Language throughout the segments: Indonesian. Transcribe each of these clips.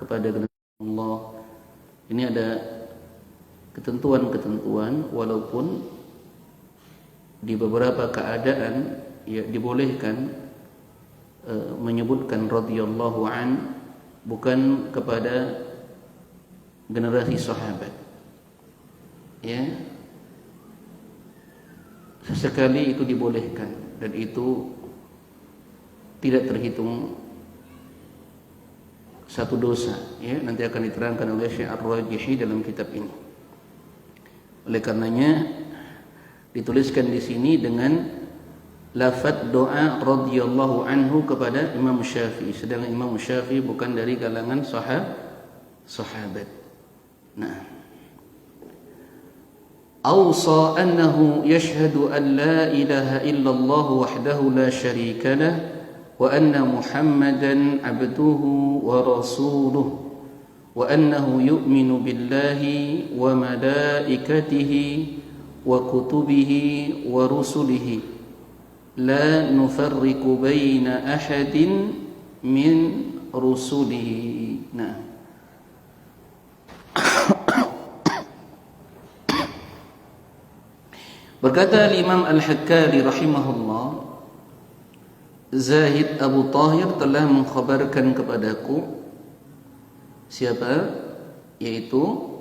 kepada Allah. Ini ada ketentuan-ketentuan, walaupun di beberapa keadaan ya dibolehkan menyebutkan radhiyallahu an bukan kepada generasi sahabat. Ya, sesekali itu dibolehkan dan itu tidak terhitung satu dosa. Ya, nanti akan diterangkan oleh Syekh Ar-Rajihi dalam kitab ini. Oleh karenanya dituliskan di sini dengan lafaz doa radhiyallahu anhu kepada Imam Syafi'i, sedangkan Imam Syafi'i bukan dari kalangan sahabat. Nah, awsa annahu yashhadu an la ilaha illallah wahdahu la syarika lah wa anna Muhammadan abduhu wa rasuluhu wa annahu yu'minu billahi wa malaikatihi wa kutubihi wa rusulihi la nufarriqu baina ahadin min rusulihi. Nah, berkata Imam Al-Hakkari rahimahullah, Zahid Abu Tahir telah mengkhabarkan kepadaku. Siapa? Yaitu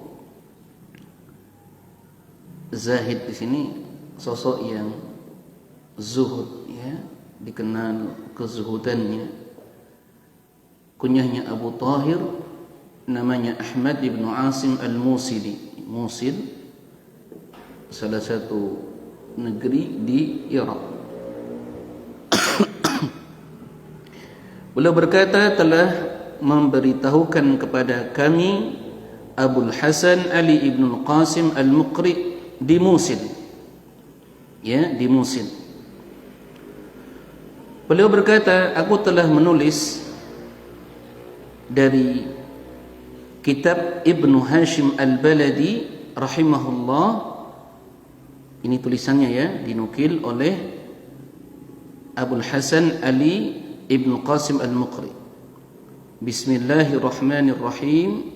Zahid di sini sosok yang zuhud, ya, dikenal kezuhudannya. Kunyahnya Abu Tahir, namanya Ahmad ibn Asim al-Musili. Musil, salah satu negeri di Irak. Beliau berkata, telah memberitahukan kepada kami Abul Hasan Ali ibn Qasim al-Muqri di Musil. Ya, di Musil. Beliau berkata, aku telah menulis dari kitab Ibnu Hashim Al-Baladi rahimahullah. Ini tulisannya ya, dinukil oleh Abul Hasan Ali Ibnu Qasim Al-Muqri. Bismillahirrahmanirrahim.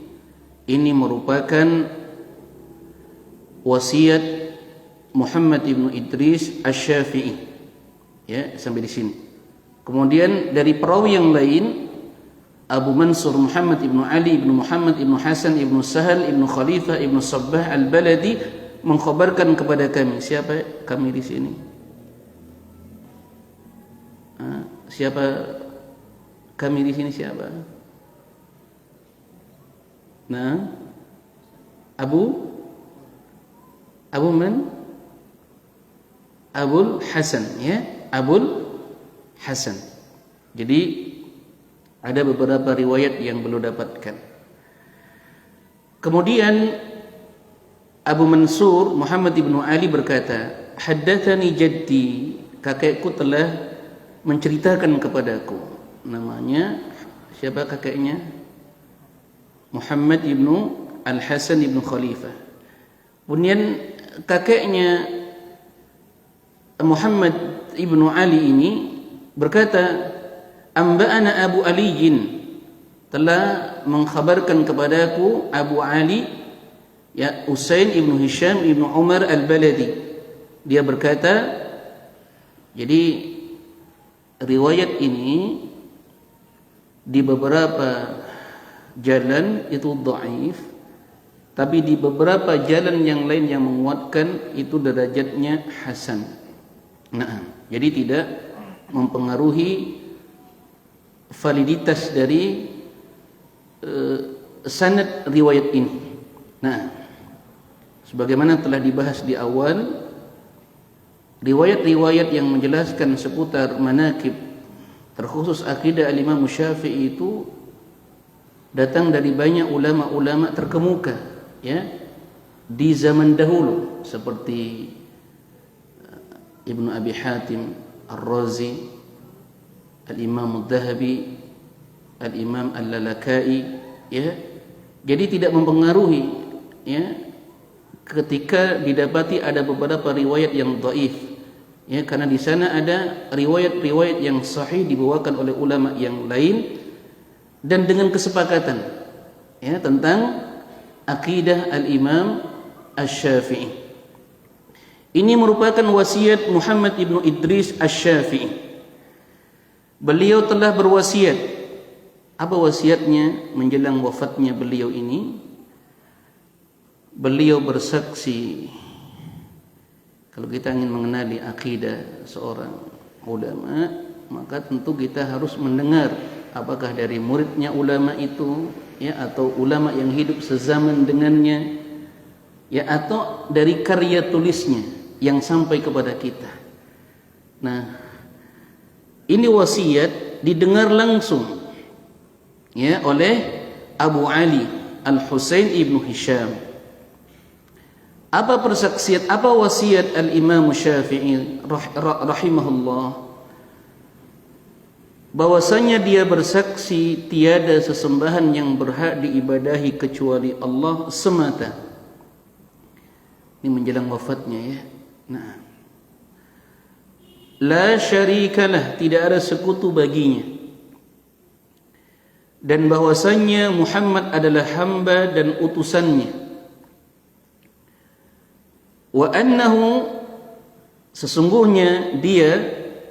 Ini merupakan wasiat Muhammad ibnu Idris Asy-Syafi'i. Ya, sampai di sini. Kemudian dari perawi yang lain, Abu Mansur Muhammad ibnu Ali ibnu Muhammad ibnu Hasan ibnu Sahal ibnu Khalifah ibnu Sabbah Al-Baladi mengkhabarkan kepada kami. Siapa kami di sini? Siapa kami di sini? Siapa? Nah, Abu Man? Abul Hasan, ya, Abul Hasan. Jadi ada beberapa riwayat yang belum dapatkan. Kemudian Abu Mansur Muhammad ibnu Ali berkata, haddatsani jaddi, kakekku telah menceritakan kepadaku. Namanya siapa kakeknya? Muhammad ibnu Al-Hasan ibnu Khalifah. Kemudian kakeknya Muhammad ibnu Ali ini berkata, amba'ana Abu Aliyin, telah mengkhabarkan kepadaku Abu Ali, ya, Usain ibnu Hisham ibnu Umar Al-Baladi. Dia berkata, jadi riwayat ini di beberapa jalan itu dhaif, tapi di beberapa jalan yang lain yang menguatkan itu derajatnya hasan. Nah, jadi tidak mempengaruhi validitas dari sanad riwayat ini. Nah, sebagaimana telah dibahas di awal, riwayat-riwayat yang menjelaskan seputar manaqib terkhusus akidah al-Imam Syafi'i itu datang dari banyak ulama-ulama terkemuka, ya, di zaman dahulu, seperti Ibnu Abi Hatim Ar-Razi, Al-Imam Adz-Dzahabi, Al-Imam Al-Lalakai, ya. Jadi tidak mempengaruhi, ya, ketika didapati ada beberapa riwayat yang dhaif, ya, karena di sana ada riwayat-riwayat yang sahih dibawakan oleh ulama yang lain dan dengan kesepakatan ya, tentang akidah al-Imam Asy-Syafi'i. Ini merupakan wasiat Muhammad ibnu Idris Asy-Syafi'i. Beliau telah berwasiat. Apa wasiatnya menjelang wafatnya beliau ini? Beliau bersaksi, kalau kita ingin mengenali akidah seorang ulama, maka tentu kita harus mendengar apakah dari muridnya ulama itu, ya, atau ulama yang hidup sezaman dengannya, ya, atau dari karya tulisnya yang sampai kepada kita. Nah, ini wasiat didengar langsung, ya, oleh Abu Ali Al-Husain ibnu Hisham. Apa persaksian, apa wasiat al-Imam Syafi'i rahimahullah? Bahwasanya dia bersaksi tiada sesembahan yang berhak diibadahi kecuali Allah semata. Ini menjelang wafatnya, ya. Nah, la syarikalah, tidak ada sekutu baginya. Dan bahwasanya Muhammad adalah hamba dan utusannya. Wa annahu, sesungguhnya dia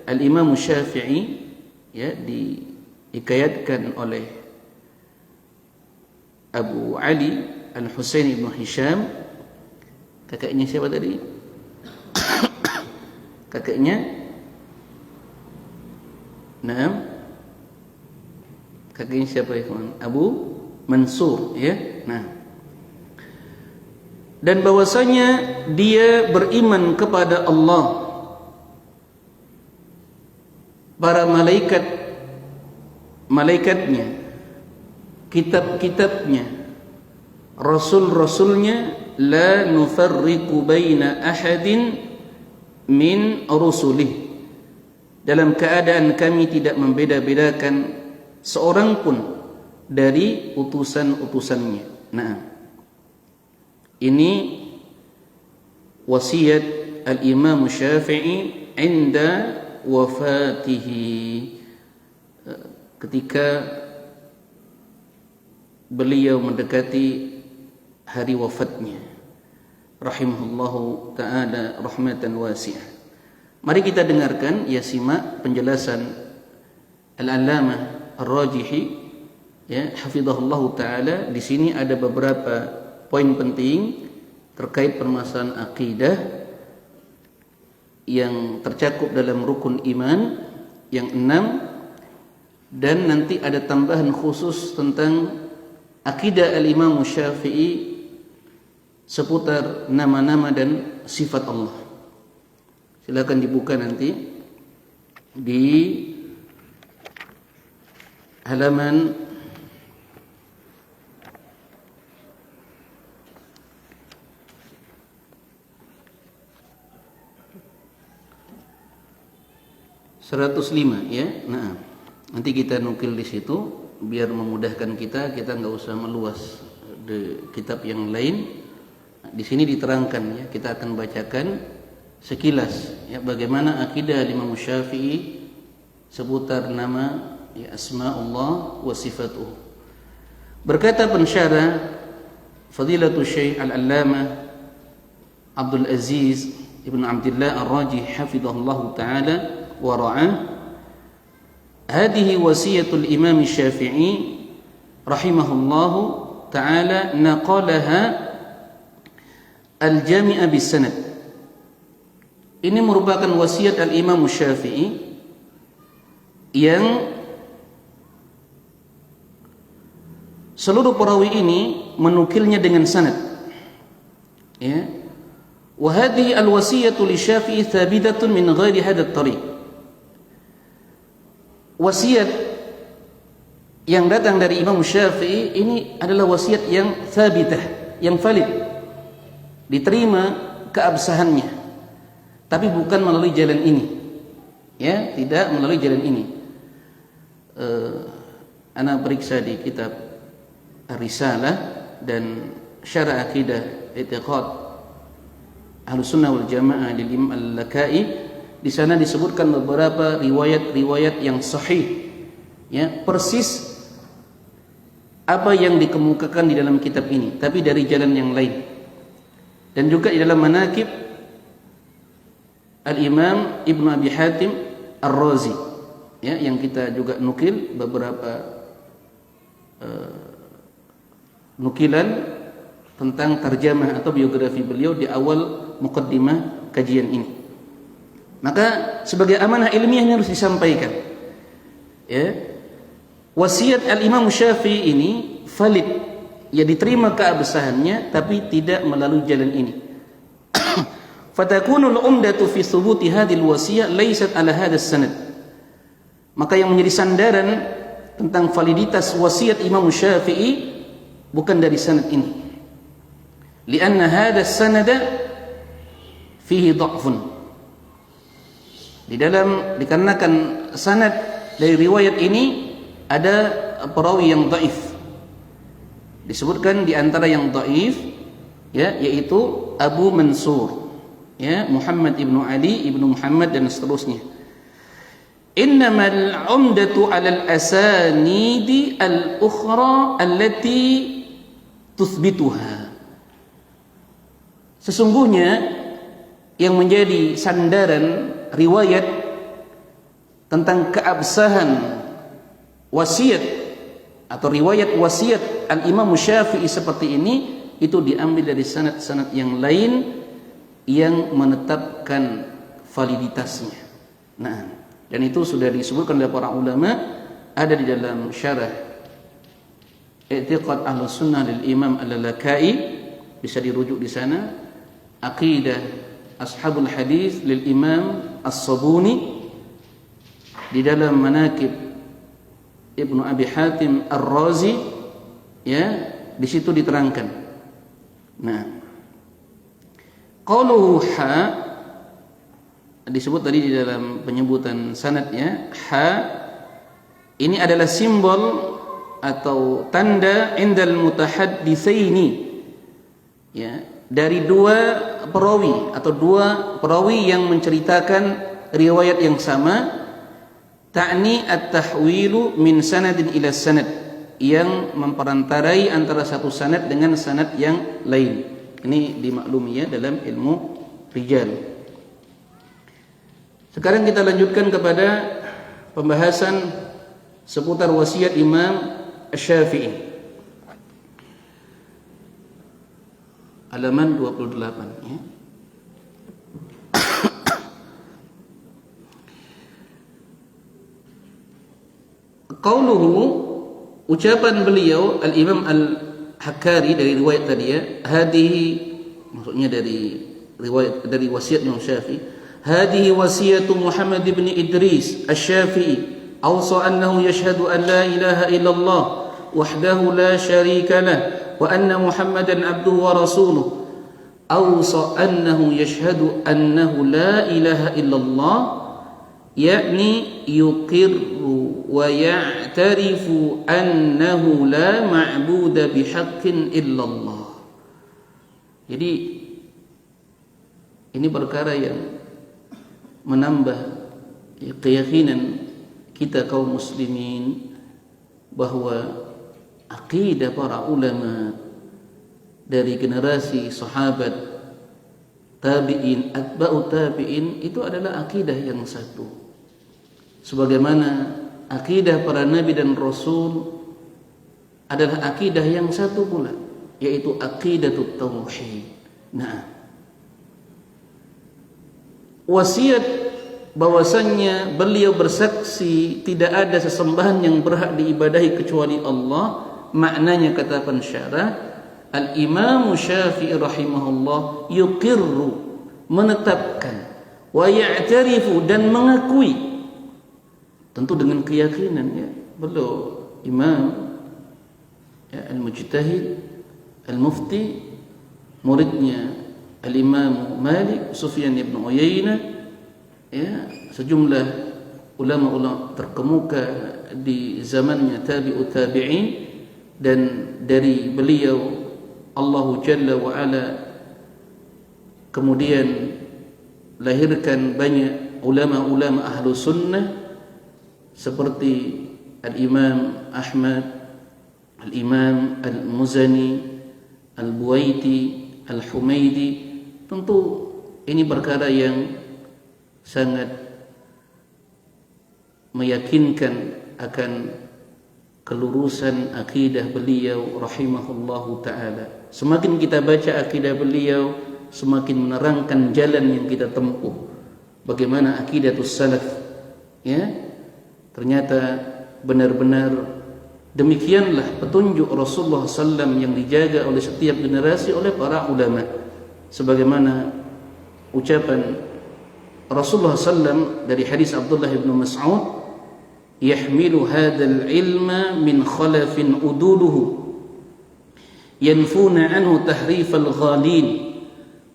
al-Imam Syafi'i, ya, diikayatkan oleh Abu Ali Al-Husain ibn Hisham. Kakaknya siapa tadi? Kakaknya, nah, kakaknya siapa ya, kawan? Abu Mansur, ya. Nah, dan bahwasanya dia beriman kepada Allah, para malaikatnya, kitab-kitabnya, rasul-rasulnya, la nufarriqu baina ahadin min rusulih, dalam keadaan kami tidak membeda-bedakan seorang pun dari utusan-utusannya. Nah, ini wasiat al-Imam Syafi'i inda wafatihi, ketika beliau mendekati hari wafatnya, rahimahullahu ta'ala rahmatan wasi'ah. Mari kita dengarkan, ya, simak penjelasan al-Allamah Ar-Rajihi, ya, hafizahullahu ta'ala. Di sini ada beberapa poin penting terkait permasalahan akidah yang tercakup dalam rukun iman yang 6, dan nanti ada tambahan khusus tentang akidah al-Imam Syafi'i seputar nama-nama dan sifat Allah. Silakan dibuka nanti di halaman 105, ya. Nah, nanti kita nukil di situ biar memudahkan kita nggak usah meluas di kitab yang lain. Di sini diterangkan, ya, kita akan bacakan sekilas, ya, bagaimana akidah Imam Syafi'i seputar nama, ya, asma'ullah wa sifatuh. Berkata pensyarah Fadilatul Syekh Al-Allamah Abdul Aziz Ibn Abdullah Ar-Rajih hafizahullahu ta'ala wa ra'ah, hadhihi wasiyatul Imam Syafi'i rahimahullahu ta'ala naqalaha al-jami'a bis-sanad. Ini merupakan wasiat al-Imam Syafi'i yang seluruh perawi ini menukilnya dengan sanad, ya. Wa hadhihi al-wasiyatu li Syafi'i thabitatun min ghairi hadha at-tariq. Wasiat yang datang dari Imam Syafi'i ini adalah wasiat yang thabitah, yang valid, diterima keabsahannya, tapi bukan melalui jalan ini, ya, tidak melalui jalan ini. Ana periksa di kitab Ar-Risalah dan Syarah Aqidah I'tiqad Ahlussunnah wal Jamaah lil Imam Al-Lakai. Di sana disebutkan beberapa riwayat-riwayat yang sahih, ya, persis apa yang dikemukakan di dalam kitab ini, tapi dari jalan yang lain. Dan juga di dalam manaqib Al-Imam Ibnu Abi Hatim Ar-Razi, ya, yang kita juga nukil beberapa nukilan tentang tarjamah atau biografi beliau di awal muqaddimah kajian ini. Maka sebagai amanah ilmiahnya harus disampaikan, ya, wasiat Al-Imam Syafi'i ini valid, ya, diterima keabsahannya, tapi tidak melalui jalan ini. Fatakunul umdatu fi thubuti hadhil wasiyah laysat ala hadha sanad. Maka yang menjadi sandaran tentang validitas wasiat Imam Syafi'i bukan dari sanad ini. Lianna hadha sanada fihi dha'fun. Dikarenakan sanad dari riwayat ini ada perawi yang dhaif. Disebutkan di antara yang dhaif, ya, yaitu Abu Mansur, ya, Muhammad ibnu Ali ibnu Muhammad dan seterusnya. Innamal umdatu 'alal asanidi al-ukhra allati tuthbituha. Sesungguhnya yang menjadi sandaran riwayat tentang keabsahan wasiat atau riwayat wasiat Al-Imam Syafi'i seperti ini itu diambil dari sanad-sanad yang lain yang menetapkan validitasnya. Nah, dan itu sudah disebutkan oleh para ulama, ada di dalam syarah I'tiqad Ahlus Sunnah lil Imam Al-Lalakai, bisa dirujuk di sana. Aqidah Ashabul Hadis lil Imam As-Sabuni, di dalam Manaqib Ibnu Abi Hatim Ar-Razi, ya, di situ diterangkan. Nah, qauluhu ha, disebut tadi di dalam penyebutan sanadnya, ha ini adalah simbol atau tanda indal mutahadditsaini, ya, dari dua perawi atau dua perawi yang menceritakan riwayat yang sama, ta'ni at-tahwilu min sanadin ila sanad, yang memperantarai antara satu sanad dengan sanad yang lain. Ini dimaklumi, ya, dalam ilmu rijal. Sekarang kita lanjutkan kepada pembahasan seputar wasiat Imam Syafi'i. Halaman 28, ya. Qauluhu, ucapan beliau Al-Imam Al-Hakkari dari riwayat tadi, ya, hadihi, maksudnya dari riwayat dari wasiat Imam Syafi'i, hadihi wasiyatu Muhammad bin Idris Asy-Syafi'i, awsa annahu yashhadu an la ilaha illallah wahdahu la syarika lah wa anna Muhammadan abduhu wa rasuluh, awsa annahu yashhadu annahu la ilaha illallah, yakni yuqirru wa ya'tarifu annahu la ma'buda bihaqqin illallah. Jadi ini perkara yang menambah keyakinan kita kaum muslimin bahwa aqidah para ulama dari generasi sahabat, tabi'in, atba'u tabi'in, itu adalah akidah yang satu, sebagaimana akidah para nabi dan rasul adalah akidah yang satu pula, yaitu aqidatut tauhid. Nah, wasiat bahwasannya beliau bersaksi tidak ada sesembahan yang berhak diibadahi kecuali Allah, maknanya kata pensyarah Al-Imam Syafi'i rahimahullah yuqirru, menetapkan, wa ya'tarifu, dan mengakui, tentu dengan keyakinan, ya, beliau imam, ya, al-mujtahid, al-mufti, muridnya al-Imam Malik, Sufyan ibn Uyainah, ya, sejumlah ulama-ulama terkemuka di zamannya tabi'ut tabi'in, dan dari beliau Allah Jalla wa Ala kemudian lahirkan banyak ulama-ulama ahlu sunnah seperti Al-Imam Ahmad, Al-Imam Al-Muzani, Al-Buwaiti, Al-Humaidi. Tentu ini perkara yang sangat meyakinkan akan kelurusan akidah beliau rahimahullahu ta'ala. Semakin kita baca akidah beliau, semakin menerangkan jalan yang kita tempuh. Bagaimana akidatus salaf, ya? Ternyata benar-benar demikianlah petunjuk Rasulullah SAW yang dijaga oleh setiap generasi oleh para ulama. Sebagaimana ucapan Rasulullah SAW dari hadis Abdullah bin Mas'ud, yahmilu hadzal ilma min khalafin uduluhu yanfuna anhu tahrifal ghalin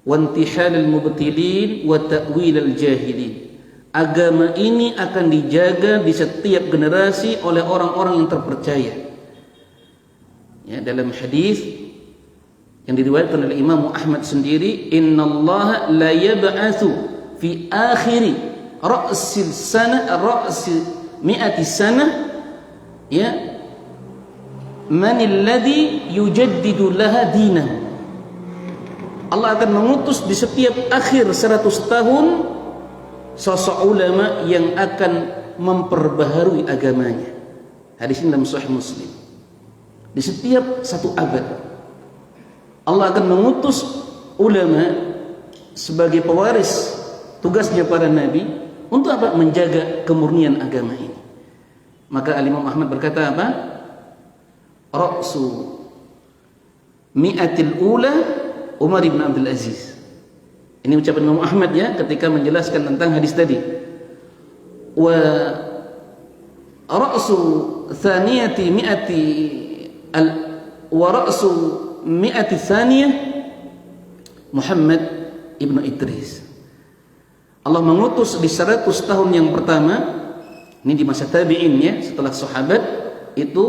wa intihalal mubtilin wa ta'wilal jahilin. Agama ini akan dijaga di setiap generasi oleh orang-orang yang terpercaya. Ya, dalam hadis yang diriwayatkan oleh Imam Ahmad sendiri, innallaha la yab'atsu fi akhiri ra'sil sana ra'si mi'ati sana, ya, man alladhi yujaddidu laha dinahu. Allah akan mengutus di setiap akhir 100 tahun sosok ulama yang akan memperbaharui agamanya. Hadis ini dalam Sahih Muslim. Di setiap satu abad Allah akan mengutus ulama sebagai pewaris tugasnya para nabi. Untuk apa? Menjaga kemurnian agama ini. Maka Al-Imam Ahmad berkata apa? Ra'su mi'atil ula Umar ibn Abdul Aziz. Ini ucapan Imam Ahmad, ya, ketika menjelaskan tentang hadis tadi. Wa ra'su thaniyati mi'ati wa ra'su mi'ati thaniyah Muhammad ibn Idris. Allah mengutus di 100 tahun yang pertama, ini di masa tabi'in, ya, setelah sahabat, itu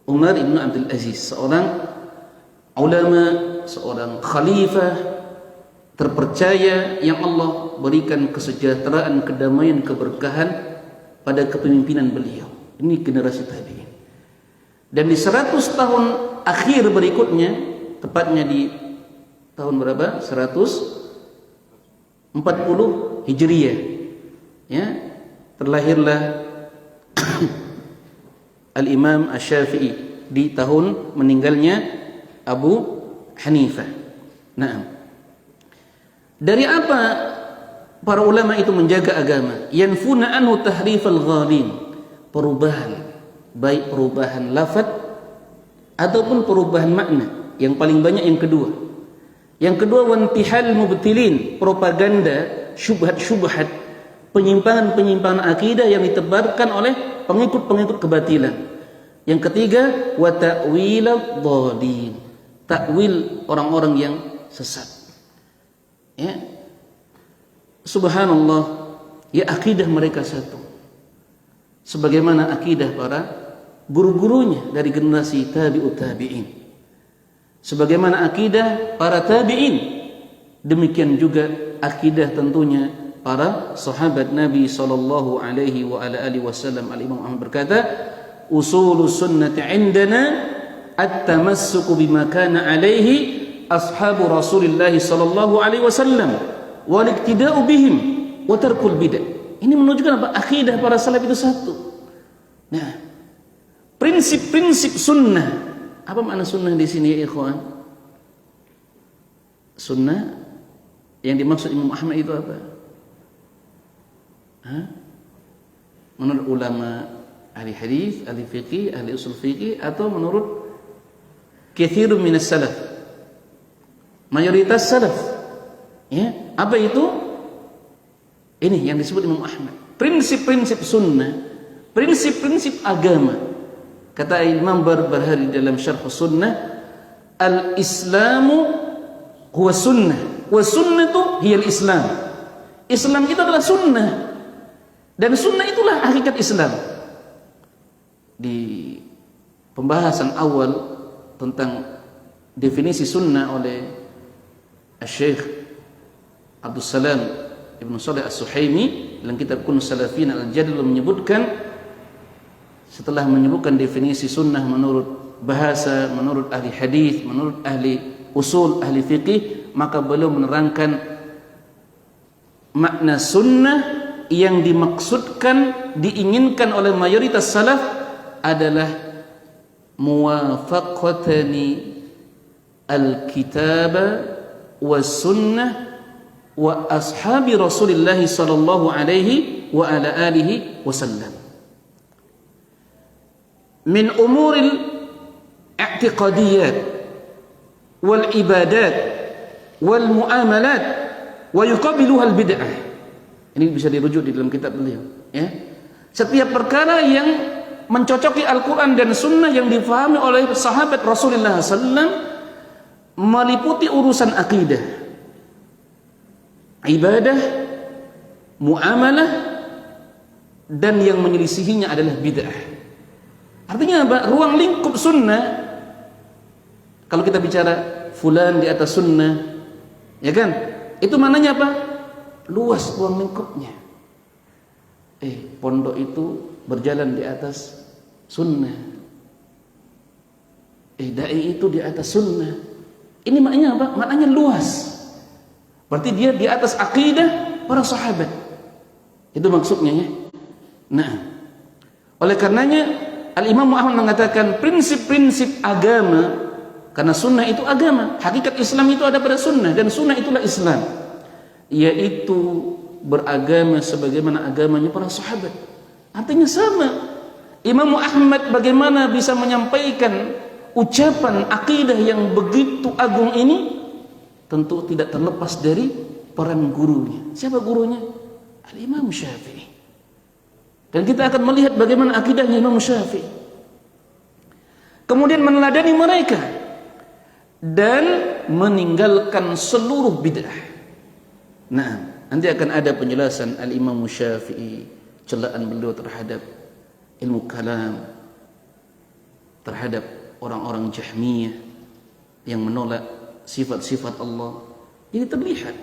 Umar ibn Abdul Aziz, seorang ulama, seorang khalifah terpercaya yang Allah berikan kesejahteraan, kedamaian, keberkahan pada kepemimpinan beliau. Ini generasi tabi'in. Dan di 100 tahun akhir berikutnya, tepatnya di tahun berapa? 140 Hijriyah, ya, terlahirlah Al-Imam Asy-Syafi'i di tahun meninggalnya Abu Hanifah. Nah, dari apa para ulama itu menjaga agama? Yanfuna anhu tahrifal ghalin, perubahan, baik perubahan lafaz ataupun perubahan makna. Yang paling banyak yang kedua. Yang kedua, wantihal mubtilin, propaganda, syubhat-syubhat, penyimpangan-penyimpangan akidah yang ditebarkan oleh pengikut-pengikut kebatilan. Yang ketiga, wa ta'wilal dhalin, takwil orang-orang yang sesat. Ya, subhanallah, ya, akidah mereka satu, sebagaimana akidah para guru-gurunya dari generasi tabi'ut tabi'in, sebagaimana akidah para tabi'in, demikian juga akidah tentunya para sahabat Nabi sallallahu alaihi wa ala alihi wasallam. Al-Imam Ahmad berkata, usulus sunnati indana at-tamassuku bima kana alaihi ashabu Rasulillah sallallahu alaihi wasallam wal iktida'u bihim wa tarkul bid'ah. Ini menunjukkan apa? Akidah para salaf itu satu. Nah, prinsip-prinsip sunnah. Apa makna sunnah di sini, ya ikhwan? Sunnah yang dimaksud Imam Ahmad itu apa? Menurut ulama ahli hadis, ahli fiqih, ahli usul fiqih, atau menurut katsirun minas salaf, mayoritas salaf, ya, apa itu? Ini yang disebut Imam Ahmad, prinsip-prinsip sunnah, prinsip-prinsip agama. Kata Imam Barbahari dalam Syarh Sunnah, al-Islamu huwa sunnah wa sunnatu hiya al-Islam. Islam itu adalah sunnah, dan sunnah itulah hakikat Islam. Di pembahasan awal tentang definisi sunnah oleh Syekh Abdul Salam Ibn Salih As-Suhaimi dalam kitab Kun Salafin Al-Jadil menyebutkan, setelah menyebutkan definisi sunnah menurut bahasa, menurut ahli hadis, menurut ahli usul, ahli fiqih, maka beliau menerangkan makna sunnah yang dimaksudkan, diinginkan oleh mayoritas salaf adalah muwafaqatani al-kitab was sunnah wa ashabi Rasulillah sallallahu alaihi wa ala alihi wasallam min umuril i'tiqadiyat wal ibadat wal muamalat wa yuqabiluha al bid'ah. Ini bisa dirujuk di dalam kitab beliau, ya. Setiap perkara yang mencocoki Al-Quran dan Sunnah yang difahami oleh sahabat Rasulullah SAW meliputi urusan akidah, ibadah, muamalah, dan yang menyelisihinya adalah bid'ah. Artinya apa? Ruang lingkup sunnah, kalau kita bicara fulan di atas sunnah, ya kan? Itu maknanya apa? Luas ruang lingkupnya. Pondok itu berjalan di atas sunnah. Dai itu di atas sunnah. Ini maknanya apa? Maknanya luas. Berarti dia di atas akidah para sahabat. Itu maksudnya, ya. Nah, oleh karenanya Al-Imam Ahmad mengatakan prinsip-prinsip agama, karena sunnah itu agama, hakikat Islam itu ada pada sunnah, dan sunnah itulah Islam, yaitu beragama sebagaimana agamanya para sahabat. Artinya sama. Imam Ahmad bagaimana bisa menyampaikan ucapan akidah yang begitu agung ini? Tentu tidak terlepas dari peran gurunya. Siapa gurunya? Al-Imam Syafi'i. Dan kita akan melihat bagaimana akidahnya Imam Syafi'i. Kemudian meneladani mereka dan meninggalkan seluruh bid'ah. Nah, nanti akan ada penjelasan Al-Imam Syafi'i, celaan beliau terhadap ilmu kalam, terhadap orang-orang Jahmiyah yang menolak sifat-sifat Allah. Jadi terlihat.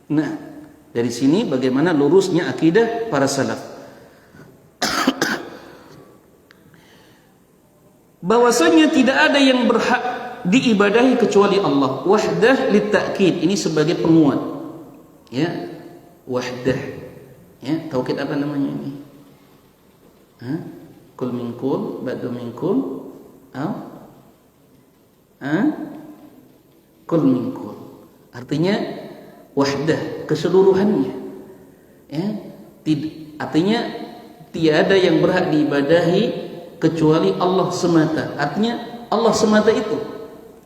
Nah, dari sini bagaimana lurusnya akidah para salaf. Bahwasanya tidak ada yang berhak diibadahi kecuali Allah. Wahdah litta'kid, ini sebagai penguat. Ya, wahdah. Ya, tauhid apa namanya ini? Kul min kul, ba'du min kul, kul min kul. Artinya wahdah, keseluruhannya. Ya, artinya tiada yang berhak diibadahi kecuali Allah semata. Artinya Allah semata itu,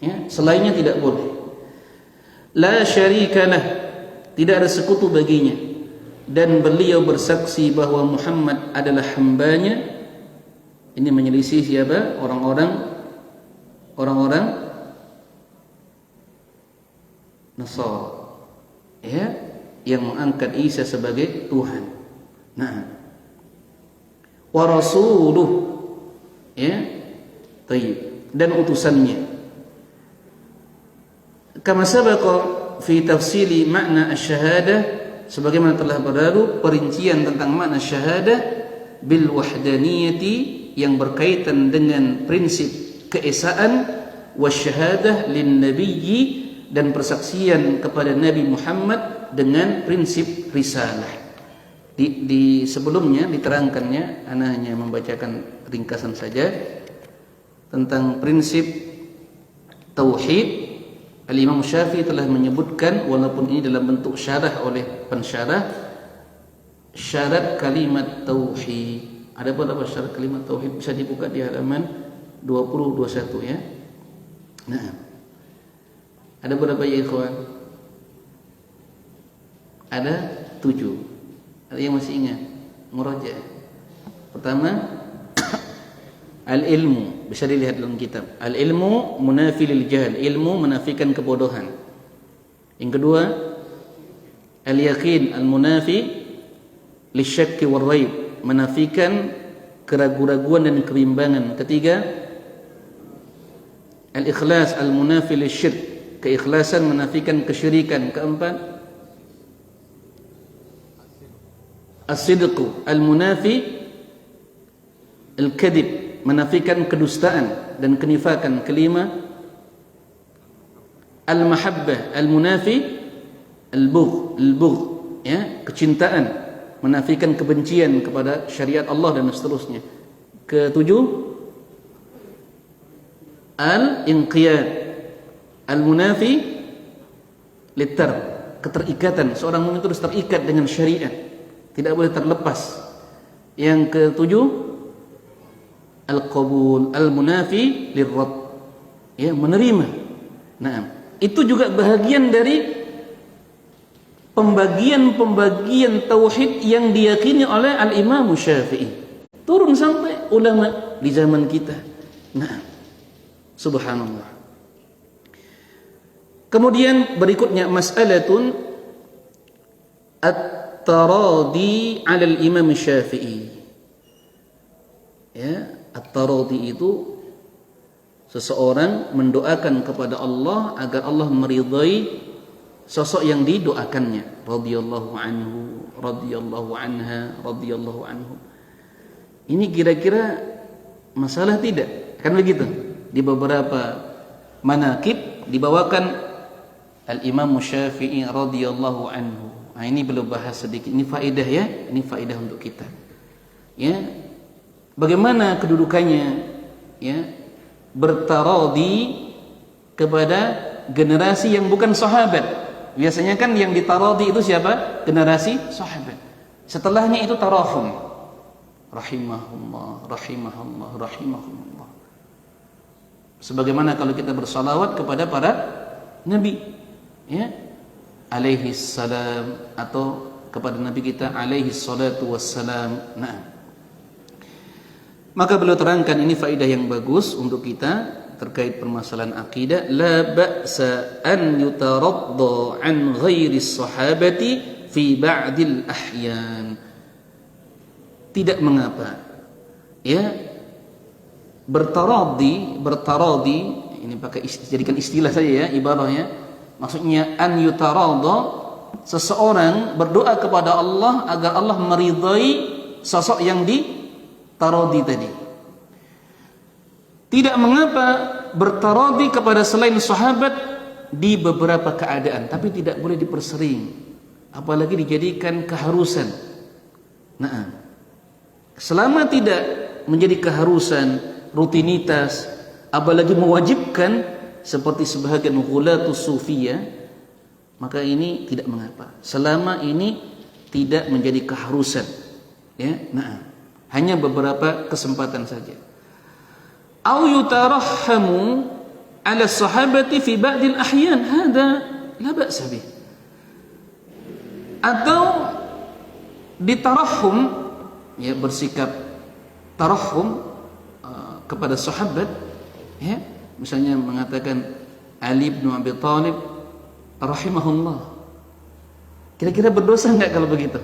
ya, selainnya tidak boleh. La syarikalah, tidak ada sekutu baginya. Dan beliau bersaksi bahwa Muhammad adalah hambanya. Ini menyelisih siapa? Orang-orang Nasara, ya, yang mengangkat Isa sebagai Tuhan. Nah, wa rasuluh, ya, tayyib, dan utusannya. Kama sabaqa fi tafsili makna asy-syahadah, sebagaimana telah berlalu perincian tentang makna syahadah bil wahdaniyati, yang berkaitan dengan prinsip keesaan, wasyahadah lin nabiyyi, dan persaksian kepada Nabi Muhammad dengan prinsip risalah. Di sebelumnya diterangkannya, ana hanya membacakan ringkasan saja tentang prinsip tauhid. Al-Imam Syafi'i telah menyebutkan, walaupun ini dalam bentuk syarah oleh pensyarah, syarat kalimat tauhid. Ada berapa syarat kalimat tauhid? Bisa dibuka di halaman 20-21, ya. Nah, ada berapa ya ikhwan? Ada 7. Ada yang masih ingat? Murajaah. Pertama, al-ilmu, bisa dilihat dalam kitab. Al-ilmu munafi lil jahl, ilmu menafikan kebodohan. Yang kedua, al-yaqin al-munafi lisyakki wal raib, menafikan keraguan-raguan dan kebimbangan. Ketiga, al-ikhlas al-munafi lisyirk, keikhlasan menafikan kesyirikan. Keempat, as-sidqu al-munafi al-kadhib, menafikan kedustaan. dan kenifakan. Kelima, al-mahabbah, al-munafi al-bugh, ya, kecintaan, menafikan kebencian kepada syariat Allah dan seterusnya. Ketujuh, al-inqiyad, al-munafi litar, keterikatan. Seorang mukmin itu harus terikat dengan syariat, tidak boleh terlepas. Yang ketujuh, al-qabul, al-munafi lirrad, ya, menerima. Nah, itu juga bahagian dari pembagian tauhid yang diyakini oleh al-Imam Syafi'i, turun sampai ulama di zaman kita. Nah, subhanallah. Kemudian berikutnya mas'alatun at-taradi 'ala al-Imam Syafi'i. Ya, at-taradi itu seseorang mendoakan kepada Allah agar Allah meridai sosok yang didoakannya, radhiyallahu anhu, radhiyallahu anha, radhiyallahu anhu. Ini kira-kira masalah tidak? Kan begitu. Di beberapa manaqib dibawakan Al-Imam Syafi'i radhiyallahu anhu. Nah, ini belum bahas sedikit. Ini faedah, ya. Ini faedah untuk kita. Ya. Bagaimana kedudukannya, ya, bertaradi kepada generasi yang bukan sahabat. Biasanya kan yang ditaradi itu siapa? Generasi sahabat. Setelahnya itu tarahum. Rahimahullah, rahimahullah, rahimahullah. Sebagaimana kalau kita bersalawat kepada para nabi, ya, alaihi salam, atau kepada nabi kita alaihi salatu wassalam. Nah, maka beliau terangkan ini faedah yang bagus untuk kita terkait permasalahan akidah. La ba'sa an yutaradda an ghairi sahabati fi ba'dil ahyan. Tidak mengapa, ya, bertaradi, ini pakai jadikan istilah saja, ya, ibarahnya. Maksudnya an yutaradda, seseorang berdoa kepada Allah agar Allah meridai sosok yang ditaradi tadi. Tidak mengapa bertaradi kepada selain sahabat di beberapa keadaan, tapi tidak boleh dipersering, apalagi dijadikan keharusan. Nah, selama tidak menjadi keharusan, rutinitas, apalagi mewajibkan seperti sebahagian ghulatus sufiyah, maka ini tidak mengapa. Selama ini tidak menjadi keharusan, ya. Nah, hanya beberapa kesempatan saja. Au yutarahhamu ala sahabati fi ba'dil ahyan, hada la ba'sa bih. Atau ditarahhum, ya, bersikap tarahhum kepada sahabat, ya, misalnya mengatakan Ali bin Abi Thalib rahimahullah. Kira-kira berdosa enggak kalau begitu?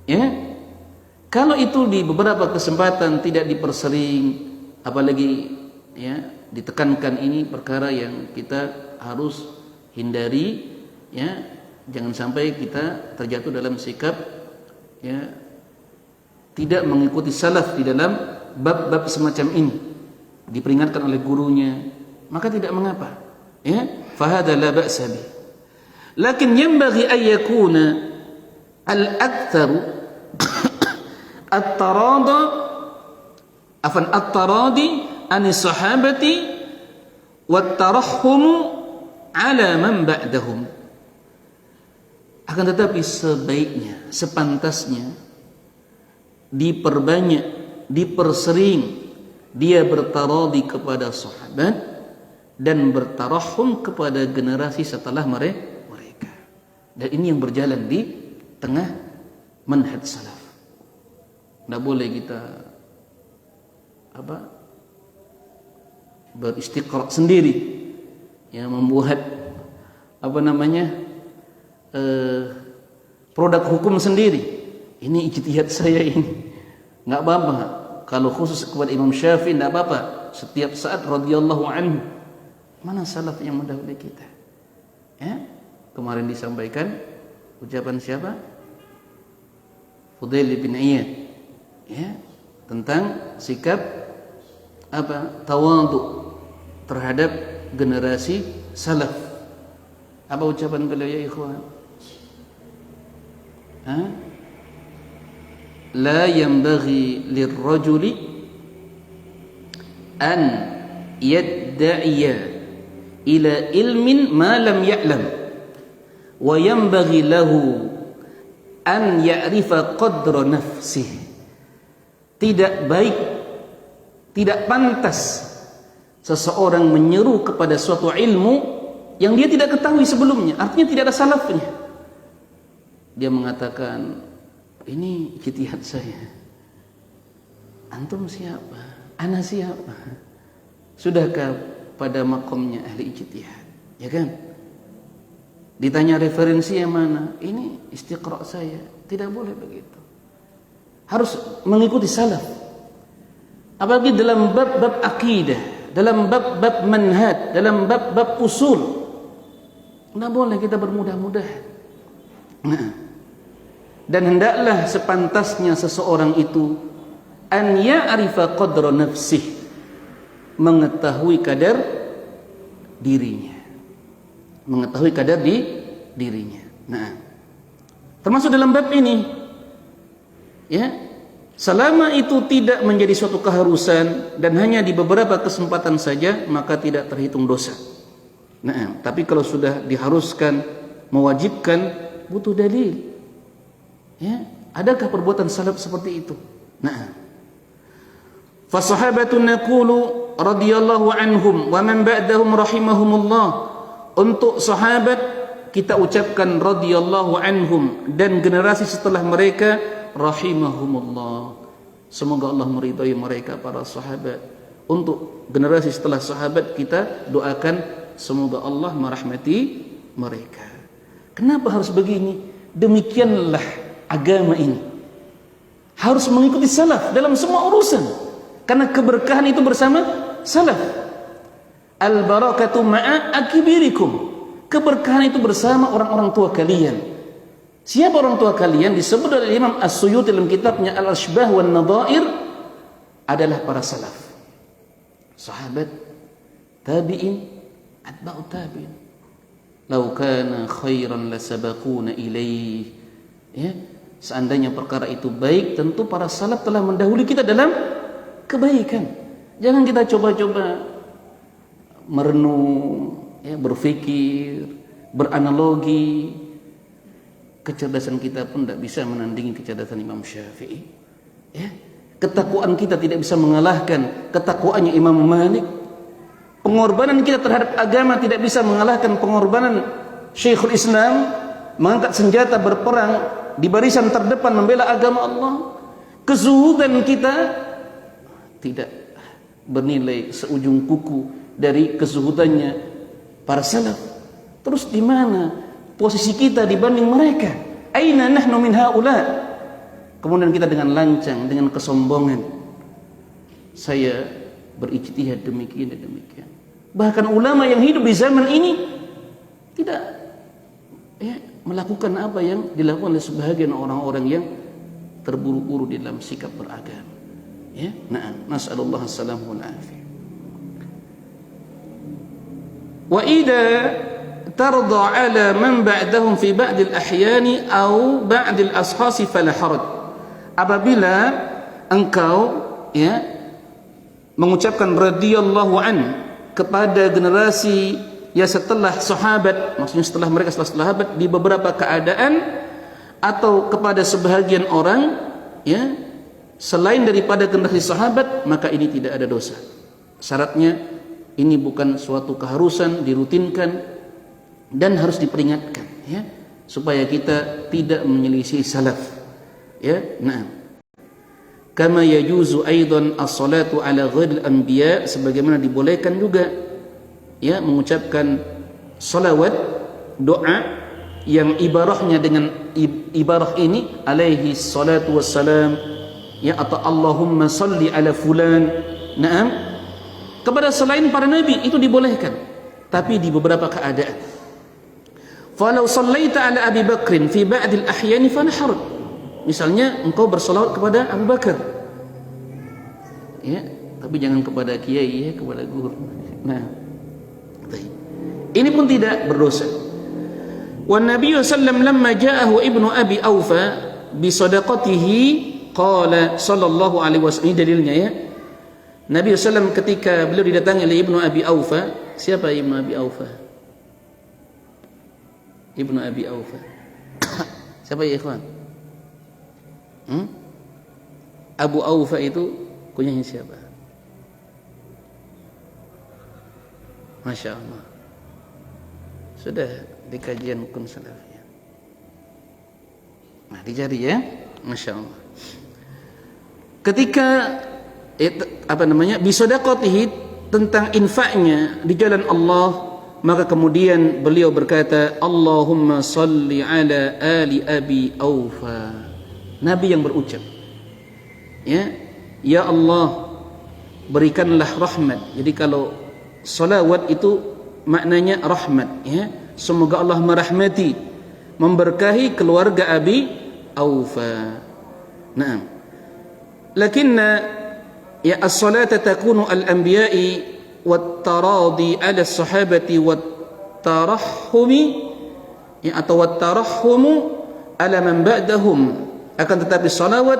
Ya. Kalau itu di beberapa kesempatan tidak dipersering, apalagi, ya, ditekankan, ini perkara yang kita harus hindari, ya, jangan sampai kita terjatuh dalam sikap, ya, tidak mengikuti salaf di dalam bab-bab semacam ini. Diperingatkan oleh gurunya, maka tidak mengapa, ya, fahada la ba'sa bih. Lakin yanbaghi an yakuna al-aktharu at-taradi ani sahabati wat-tarahhum ala man ba'dahum. Akan tetapi sebaiknya, sepantasnya diperbanyak, dipersering dia bertaradi kepada sahabat dan bertarahum kepada generasi setelah mereka. Dan ini yang berjalan di tengah manhaj salaf. Tidak boleh kita beristiqra sendiri, ya, membuat produk hukum sendiri. Ini ijtihad saya ini, nggak apa-apa. Kalau khusus kepada Imam Syafi'i tidak apa-apa. Setiap saat radhiyallahu anhu. Mana salaf yang mendahului kita? Ya, kemarin disampaikan ucapan siapa? Fudail bin Iyad, ya, tentang sikap tawadhu terhadap generasi salaf. Apa ucapan beliau ya ikhwan? La yanbaghi lirrajuli an yadda'iya ila ilmin ma lam ya'lam wa yanbaghi lahu an ya'rifa qadra nafsihi. Tidak baik, tidak pantas seseorang menyeru kepada suatu ilmu yang dia tidak ketahui sebelumnya, artinya tidak ada salafnya. Dia mengatakan, ini ijtihad saya. Antum siapa? Ana siapa? Sudahkah pada makomnya ahli ijtihad? Ya kan? Ditanya referensi yang mana? Ini istiqra' saya. Tidak boleh begitu. Harus mengikuti salaf. Apalagi dalam bab-bab akidah, dalam bab-bab manhaj, dalam bab-bab usul. Tidak boleh kita bermudah-mudahan. Dan hendaklah sepantasnya seseorang itu an ya'rifa qadra nafsih, mengetahui kadar dirinya, mengetahui kadar dirinya. Nah, termasuk dalam bab ini, ya, selama itu tidak menjadi suatu keharusan dan hanya di beberapa kesempatan saja, maka tidak terhitung dosa. Nah, tapi kalau sudah diharuskan, mewajibkan, butuh dalil. Ya, adakah perbuatan salaf seperti itu? Nah, fasahabatun naqulu radhiyallahu anhum wa man ba'dahum rahimahumullah. Untuk sahabat kita ucapkan radhiyallahu anhum, dan generasi setelah mereka rahimahumullah. Semoga Allah meridai mereka para sahabat. Untuk generasi setelah sahabat kita doakan semoga Allah merahmati mereka. Kenapa harus begini? Demikianlah agama ini. Harus mengikuti salaf dalam semua urusan. Karena keberkahan itu bersama salaf. Al-barakatu ma'a akibirikum. Keberkahan itu bersama orang-orang tua kalian. Siapa orang tua kalian? Disebut oleh Imam As-Suyuti dalam kitabnya Al-Ashbah wan Nadhair adalah para salaf. Sahabat, tabi'in, atba'u tabi'in. Lau kana khairan lasabaquna ilaih. Ya, seandainya perkara itu baik, tentu para salaf telah mendahului kita dalam kebaikan. Jangan kita coba-coba merenung, ya, berfikir, beranalogi. Kecerdasan kita pun tidak bisa menandingi kecerdasan Imam Syafi'i. Ya, ketakwaan kita tidak bisa mengalahkan ketakwaannya Imam Malik. Pengorbanan kita terhadap agama tidak bisa mengalahkan pengorbanan Syekhul Islam mengangkat senjata berperang di barisan terdepan membela agama Allah. Kezuhudan kita tidak bernilai seujung kuku dari kezuhudannya para salaf. Terus di mana posisi kita dibanding mereka? Aina nahnu min haula? Kemudian kita dengan lancang, dengan kesombongan, saya berijtihad demikian dan demikian. Bahkan ulama yang hidup di zaman ini tidak, ya, melakukan apa yang dilakukan oleh sebagian orang-orang yang terburu-buru di dalam sikap beragama. Ya, na'am, nas'alullah as-salamu wal afiyah. Wa idza tarda 'ala man ba'dahum fi ba'd al-ahyani aw ba'd al-ashas fala haraj. Apabila engkau, ya, mengucapkan radhiyallahu an kepada generasi ya setelah sahabat, maksudnya setelah mereka setelah sahabat di beberapa keadaan, atau kepada sebahagian orang, ya, selain daripada generasi sahabat, maka ini tidak ada dosa. Syaratnya ini bukan suatu keharusan, dirutinkan dan harus diperingatkan, ya, supaya kita tidak menyelisih salaf. Ya, nah, kama yajuzu aidan as-salatu ala ghairil anbiya, sebagaimana dibolehkan juga, ya, mengucapkan salawat, doa yang ibarahnya dengan ibarah ini alaihi salatu wassalam, ya, atau Allahumma salli ala fulan. Naam, kepada selain para nabi itu dibolehkan, tapi di beberapa keadaan. Falau sallaita ala Abi Bakrin fi ba'dil ahyani fala haraj. Misalnya engkau bersalawat kepada Abu Bakar, ya, tapi jangan kepada kiai ya, kepada guru. Nah, ini pun tidak berdosa. Wan Nabi sallam lamma ja'ahu ibnu Abi Aufa bi sadaqatihi qala sallallahu alaihi wasallam, ini dalilnya ya. Nabi sallam ketika beliau didatangi oleh ibnu Abi Aufa. Siapa ibnu Abi Aufa? Ibnu Abi Aufa. Siapa ya ikhwan? Abu Aufa itu kunyahnya siapa? Masya Allah. Sudah di kajian kun salafiyah. Nah, dicari ya. Masya Allah. Ketika bisadaqatihi, tentang infaknya di jalan Allah, maka kemudian beliau berkata, Allahumma salli ala ali Abi Aufa. Nabi yang berucap, ya Allah, berikanlah rahmat. Jadi kalau salawat itu maknanya rahmat, ya. Semoga Allah merahmati, memberkahi keluarga Abi Aufa. Naam. Lakinna ya as-salata takunu al-anbiya'i wat-taradi 'ala as-sahabati wat-tarahhumi, ya, atau wat-tarahhumu 'ala man ba'dahum. Akan tetapi salawat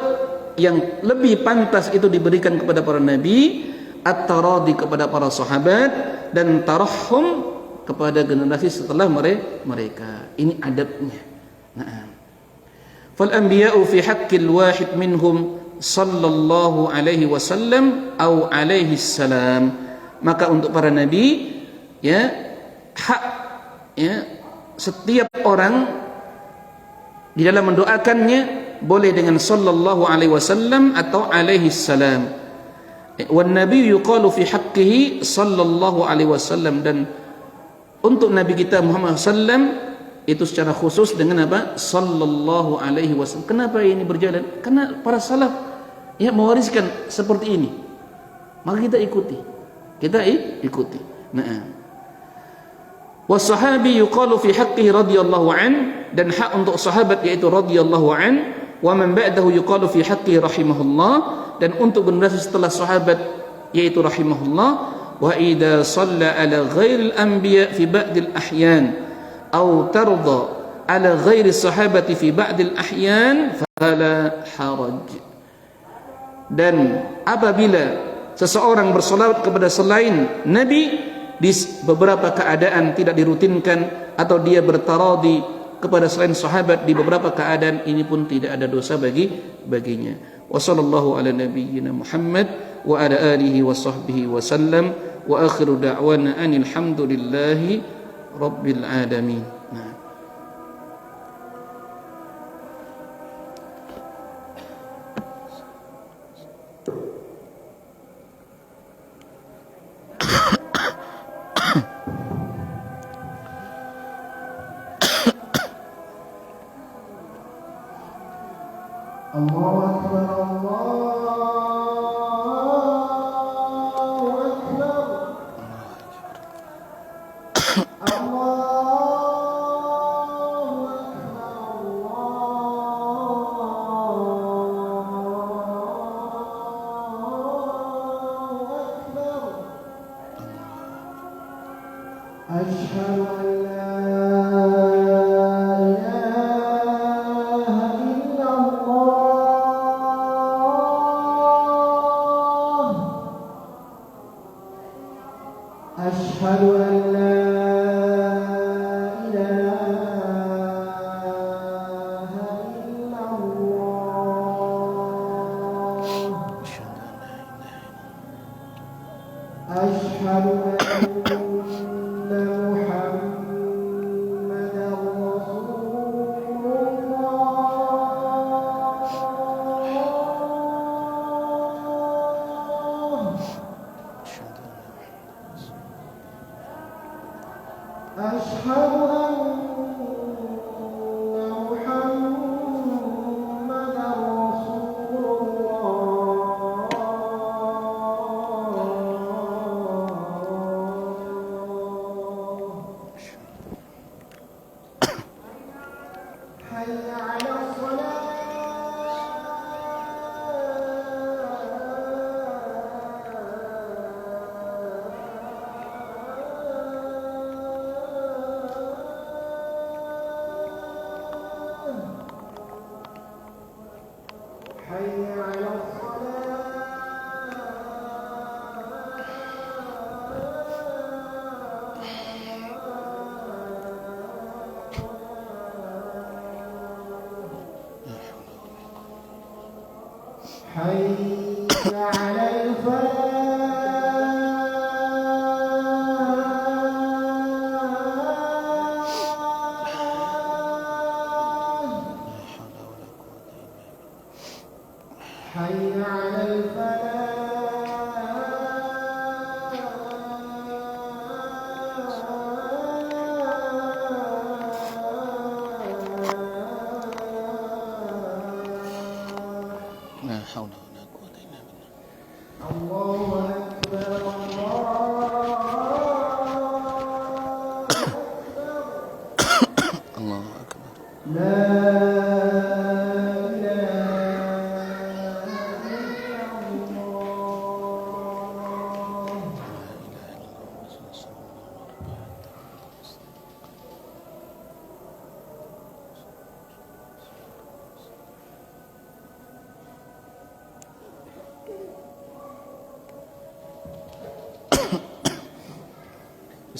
yang lebih pantas itu diberikan kepada para nabi, at-taradi kepada para sahabat, dan tarahhum kepada generasi setelah mereka. Ini adabnya. Nah, fal anbiya'u fi haqqil wahid minhum sallallahu alaihi wasallam au alaihi salam. Maka untuk para nabi, ya, hak, ya, setiap orang di dalam mendoakannya boleh dengan sallallahu alaihi wasallam atau alaihi salam. Wan nabi yuqalu fi haqqihi sallallahu alaihi wasallam, dan untuk nabi kita Muhammad sallam itu secara khusus dengan apa? Sallallahu alaihi wasallam. Kenapa ini berjalan? Karena para salaf ya mewariskan seperti ini. Maka kita ikuti. Kita ikuti. Nah. Wasahabi yuqalu fi haqqihi radhiyallahu an, dan hak untuk sahabat yaitu radhiyallahu an. Wa man ba'dahu yuqalu fi haqqihi rahimahullah, dan untuk generasi setelah sahabat yaitu rahimahullah. Wa idza shalla ala ghairil anbiya fi ba'dil ahyan aw tarda ala ghairi sahabati fi ba'dil ahyan fala haraj. Dan apabila seseorang bersolawat kepada selain Nabi di beberapa keadaan tidak dirutinkan, atau dia bertaradi kepada selain sahabat di beberapa keadaan, ini pun tidak ada dosa baginya. Wa sallallahu ala nabiyyina Muhammad wa ala alihi wa sahbihi wa sallam, wa akhiru da'wana anil hamdulillahi rabbil alamin. Nah. Allahu Akbar, Allahu Akbar, Allahu Akbar, Asyhadu an la أشهد أن لا إله إلا الله أشهد أن محمدا رسول الله أشهد أن محمدا رسول الله حي على الصلاة حي على الفلاح حي على الفلاح لا حول ولا قوة إلا بالله. الله أكبر الله أكبر. لا إله إلا الله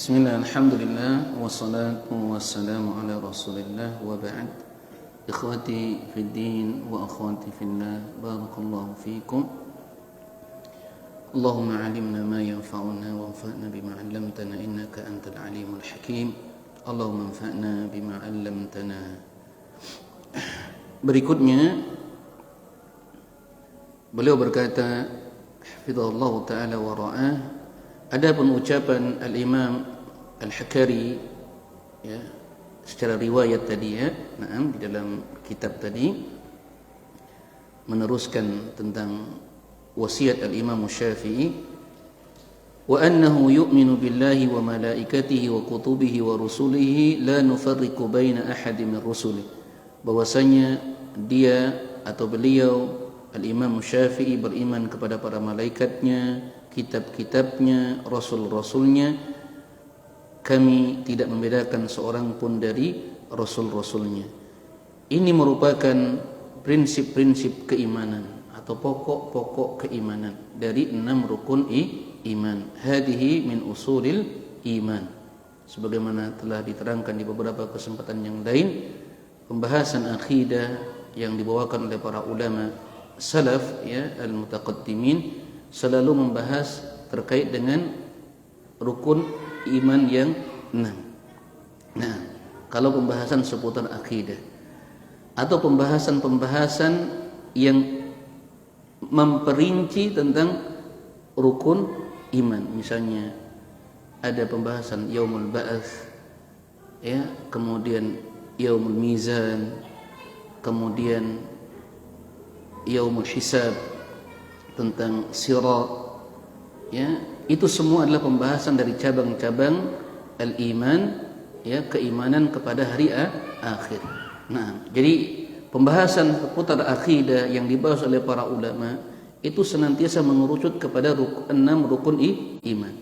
Bismillah, alhamdulillah, wassalatu wassalamu ala rasulillah, wa ba'd. Ikhwati fid din wa akhwati fillah, barakallahu fikum. Allahumma alimna ma yanfa'una wanfa'na bima 'allamtana innaka antal alimul hakim. Allahumma anfa'na bima 'allamtana. Berikutnya beliau berkata, hafizallahu ta'ala wa ra'ah, ada ucapan Al-Imam Al-Hakari, ya, secara riwayat tadi, ya, di dalam kitab tadi meneruskan tentang wasiat Al-Imam Syafi'i, wa annahu yu'minu billahi wa malaikatihi wa kutubihi wa rusulihi la nufarriqu baina ahadin min rusulih, bahwasanya dia atau beliau Al-Imam Syafi'i beriman kepada para malaikatnya, kitab-kitabnya, rasul-rasulnya. Kami tidak membedakan seorang pun dari rasul-rasulnya. Ini merupakan prinsip-prinsip keimanan atau pokok-pokok keimanan dari 6 rukun iman. Hadhihi min usulil iman. Sebagaimana telah diterangkan di beberapa kesempatan yang lain, pembahasan akidah yang dibawakan oleh para ulama salaf, ya, al-mutaqaddimin, selalu membahas terkait dengan rukun iman yang 6. Nah, kalau pembahasan seputar akidah atau pembahasan-pembahasan yang memperinci tentang rukun iman, misalnya ada pembahasan yaumul ba'ats, ya, kemudian yaumul mizan, kemudian yaumul hisab, tentang sirat, ya, itu semua adalah pembahasan dari cabang-cabang al-iman, ya, keimanan kepada hari akhir. Nah, jadi pembahasan seputar akidah yang dibahas oleh para ulama itu senantiasa mengerucut kepada 6 rukun iman.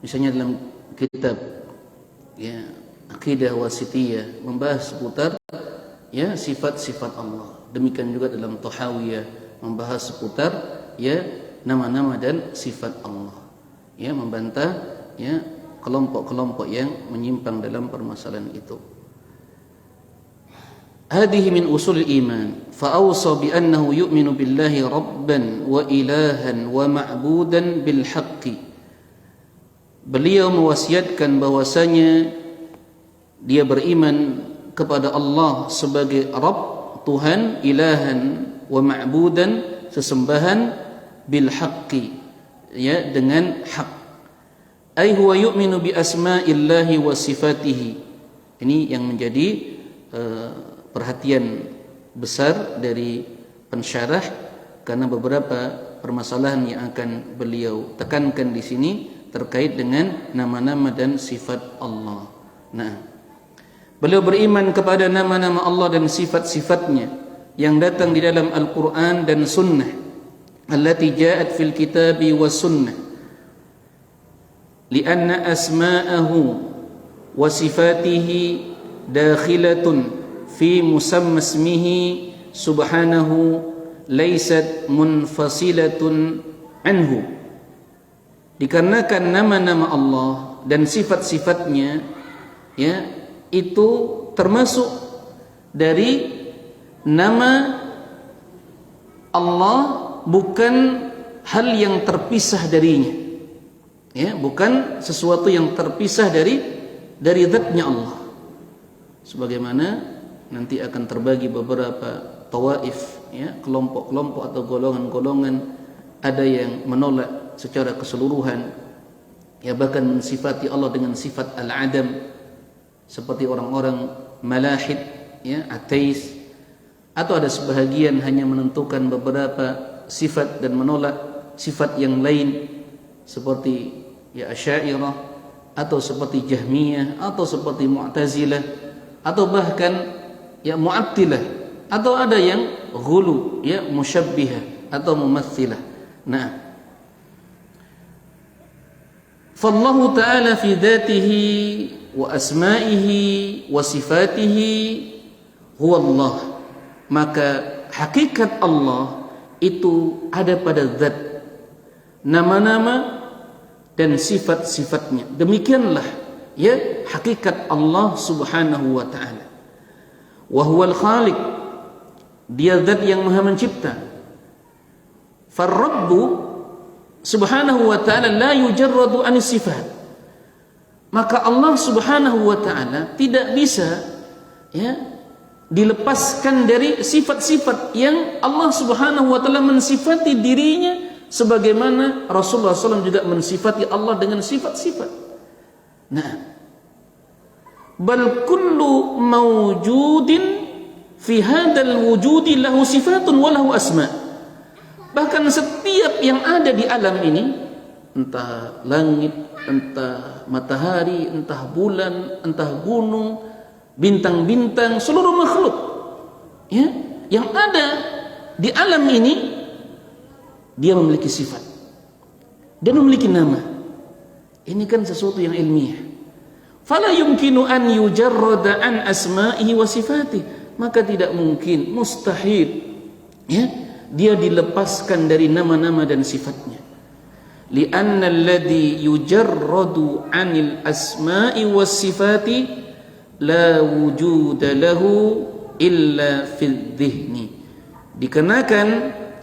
Misalnya dalam kitab, ya, Aqidah Wasithiyah membahas seputar, ya, sifat-sifat Allah. Demikian juga dalam Tahawiyah membahas seputar, ya, nama-nama dan sifat Allah, ya, membantah, ya, kelompok-kelompok yang menyimpang dalam permasalahan itu. Hadhihi min usul iman, fa awsa bi annahu yu'minu billahi rabban wa ilahan wa ma'budan bil haqqi. Beliau mewasiatkan bahwasanya dia beriman kepada Allah sebagai Rabb, Tuhan, ilahan, wa ma'budan, sesembahan, bil haqqi, ya, dengan hak. Ai huwa yu'minu bi asma'illahi wa sifatihi. Ini yang menjadi perhatian besar dari pensyarah, karena beberapa permasalahan yang akan beliau tekankan di sini terkait dengan nama-nama dan sifat Allah. Nah, beliau beriman kepada nama-nama Allah dan sifat-sifatnya yang datang di dalam Al-Quran dan Sunnah, allati ja'at fil kitabi wa sunnah, lianna asma'ahu wa sifatihi dakhilatun fi musamma ismihi subhanahu laysat munfasilatun anhu. Dikarenakan nama-nama Allah dan sifat-sifatnya, ya, itu termasuk dari nama Allah bukan hal yang terpisah darinya. Ya, bukan sesuatu yang terpisah dari zatnya Allah. Sebagaimana nanti akan terbagi beberapa tawaif, ya, kelompok-kelompok atau golongan-golongan, ada yang menolak secara keseluruhan, ya, bahkan mensifati Allah dengan sifat al-adam, seperti orang-orang malahid, ya, ateis, atau ada sebahagian hanya menentukan beberapa sifat dan menolak sifat yang lain, seperti ya Asy'ariyah, atau seperti Jahmiyah, atau seperti Mu'tazilah, atau bahkan ya Mu'attilah, atau ada yang ghulu, ya musyabbihah atau mumatsilah. Nah, fallahu ta'ala fi dzatihi wa asma'ihi wa sifatihi huwa Allah. Maka hakikat Allah itu ada pada zat, nama-nama dan sifat-sifatnya. Demikianlah ya hakikat Allah Subhanahu wa taala. Wa huwal khaliq, dia zat yang maha mencipta. Far-Rabbu Subhanahu wa taala la yujarradu anis sifat. Maka Allah Subhanahu wa taala tidak bisa ya dilepaskan dari sifat-sifat yang Allah Subhanahu wa taala mensifati dirinya, sebagaimana Rasulullah SAW juga mensifati Allah dengan sifat-sifat. Nah, bal kullu mawjudin fi hadzal wujudi lahu sifatun wa lahu asma. Bahkan setiap yang ada di alam ini, entah langit, entah matahari, entah bulan, entah gunung, bintang-bintang, seluruh makhluk, ya, yang ada di alam ini, dia memiliki sifat dan memiliki nama. Ini kan sesuatu yang ilmiah. Fala yumkinu an yujarrada an asma'ihi wa sifatihi. Maka tidak mungkin, mustahil, ya, dia dilepaskan dari nama-nama dan sifatnya. Li'anna alladhi yujarradu anil asma'i was sifati la wujuda lahu illa fil dhihni. Dikarenakan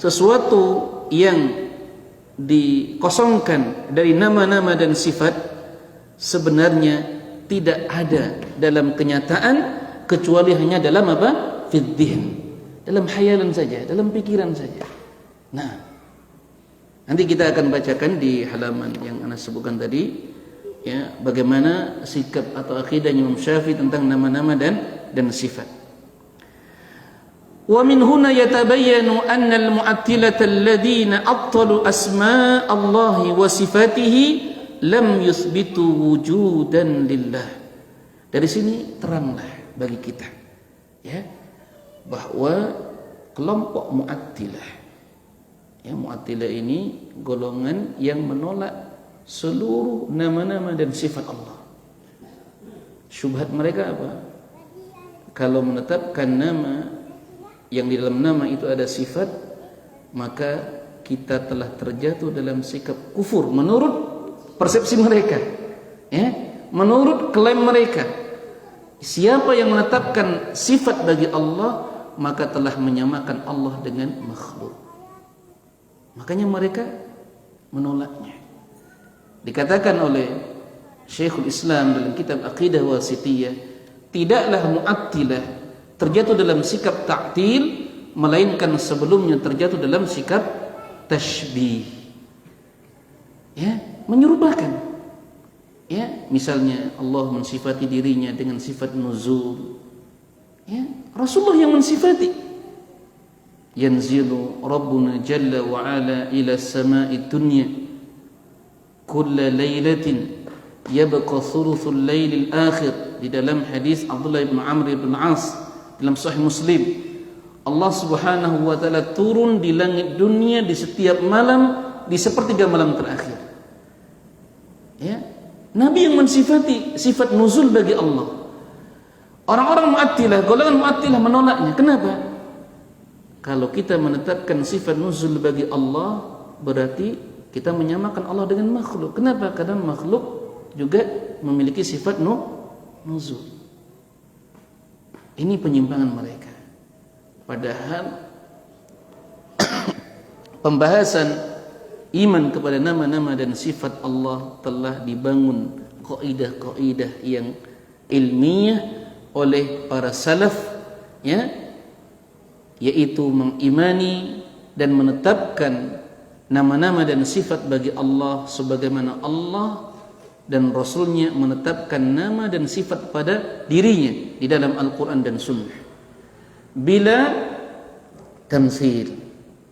sesuatu yang dikosongkan dari nama-nama dan sifat sebenarnya tidak ada dalam kenyataan, kecuali hanya dalam apa? Fid dhihn, dalam khayalan saja, dalam pikiran saja. Nah, nanti kita akan bacakan di halaman yang ana sebutkan tadi, ya, bagaimana sikap atau akidah Imam Syafi'i tentang nama-nama dan sifat. Wa min huna yatabayyanu anna al-mu'attilata alladhina abtalu asma' Allah wa sifatihi lam yuthbitu wujudan lillah. Dari sini teranglah bagi kita, ya, bahwa kelompok Mu'attilah, ya, Mu'attilah ini golongan yang menolak seluruh nama-nama dan sifat Allah. Syubhat mereka apa? Kalau menetapkan nama yang di dalam nama itu ada sifat, maka kita telah terjatuh dalam sikap kufur menurut persepsi mereka, ya, menurut klaim mereka. Siapa yang menetapkan sifat bagi Allah, maka telah menyamakan Allah dengan makhluk. Makanya mereka menolaknya. Dikatakan oleh Syekhul Islam dalam kitab Aqidah Wasithiyah, tidaklah Mu'attilah terjatuh dalam sikap ta'til, melainkan sebelumnya terjatuh dalam sikap tashbih, ya, menyerupakan. Ya, misalnya Allah mensifati dirinya dengan sifat nuzul, ya, Rasulullah yang mensifati. Yanzilu Rabbuna Jalla wa Ala ila samai dunya kulla laylatin yabqa thuluthul laylil akhir. Di dalam hadis Abdullah bin Amr bin As dalam Sahih Muslim, Allah Subhanahu wa taala turun di langit dunia di setiap malam, di sepertiga malam terakhir. Ya, Nabi yang mensifati sifat nuzul bagi Allah. Orang-orang Mu'attilah, golongan Mu'attilah menolaknya. Kenapa? Kalau kita menetapkan sifat nuzul bagi Allah, berarti kita menyamakan Allah dengan makhluk. Kenapa? Karena makhluk juga memiliki sifat nuzul. Ini penyimpangan mereka. Padahal pembahasan iman kepada nama-nama dan sifat Allah telah dibangun kaidah-kaidah yang ilmiah oleh para salaf, ya, yaitu mengimani dan menetapkan nama-nama dan sifat bagi Allah sebagaimana Allah dan Rasulnya menetapkan nama dan sifat pada dirinya di dalam Al-Quran dan Sunnah, bila tamtsil,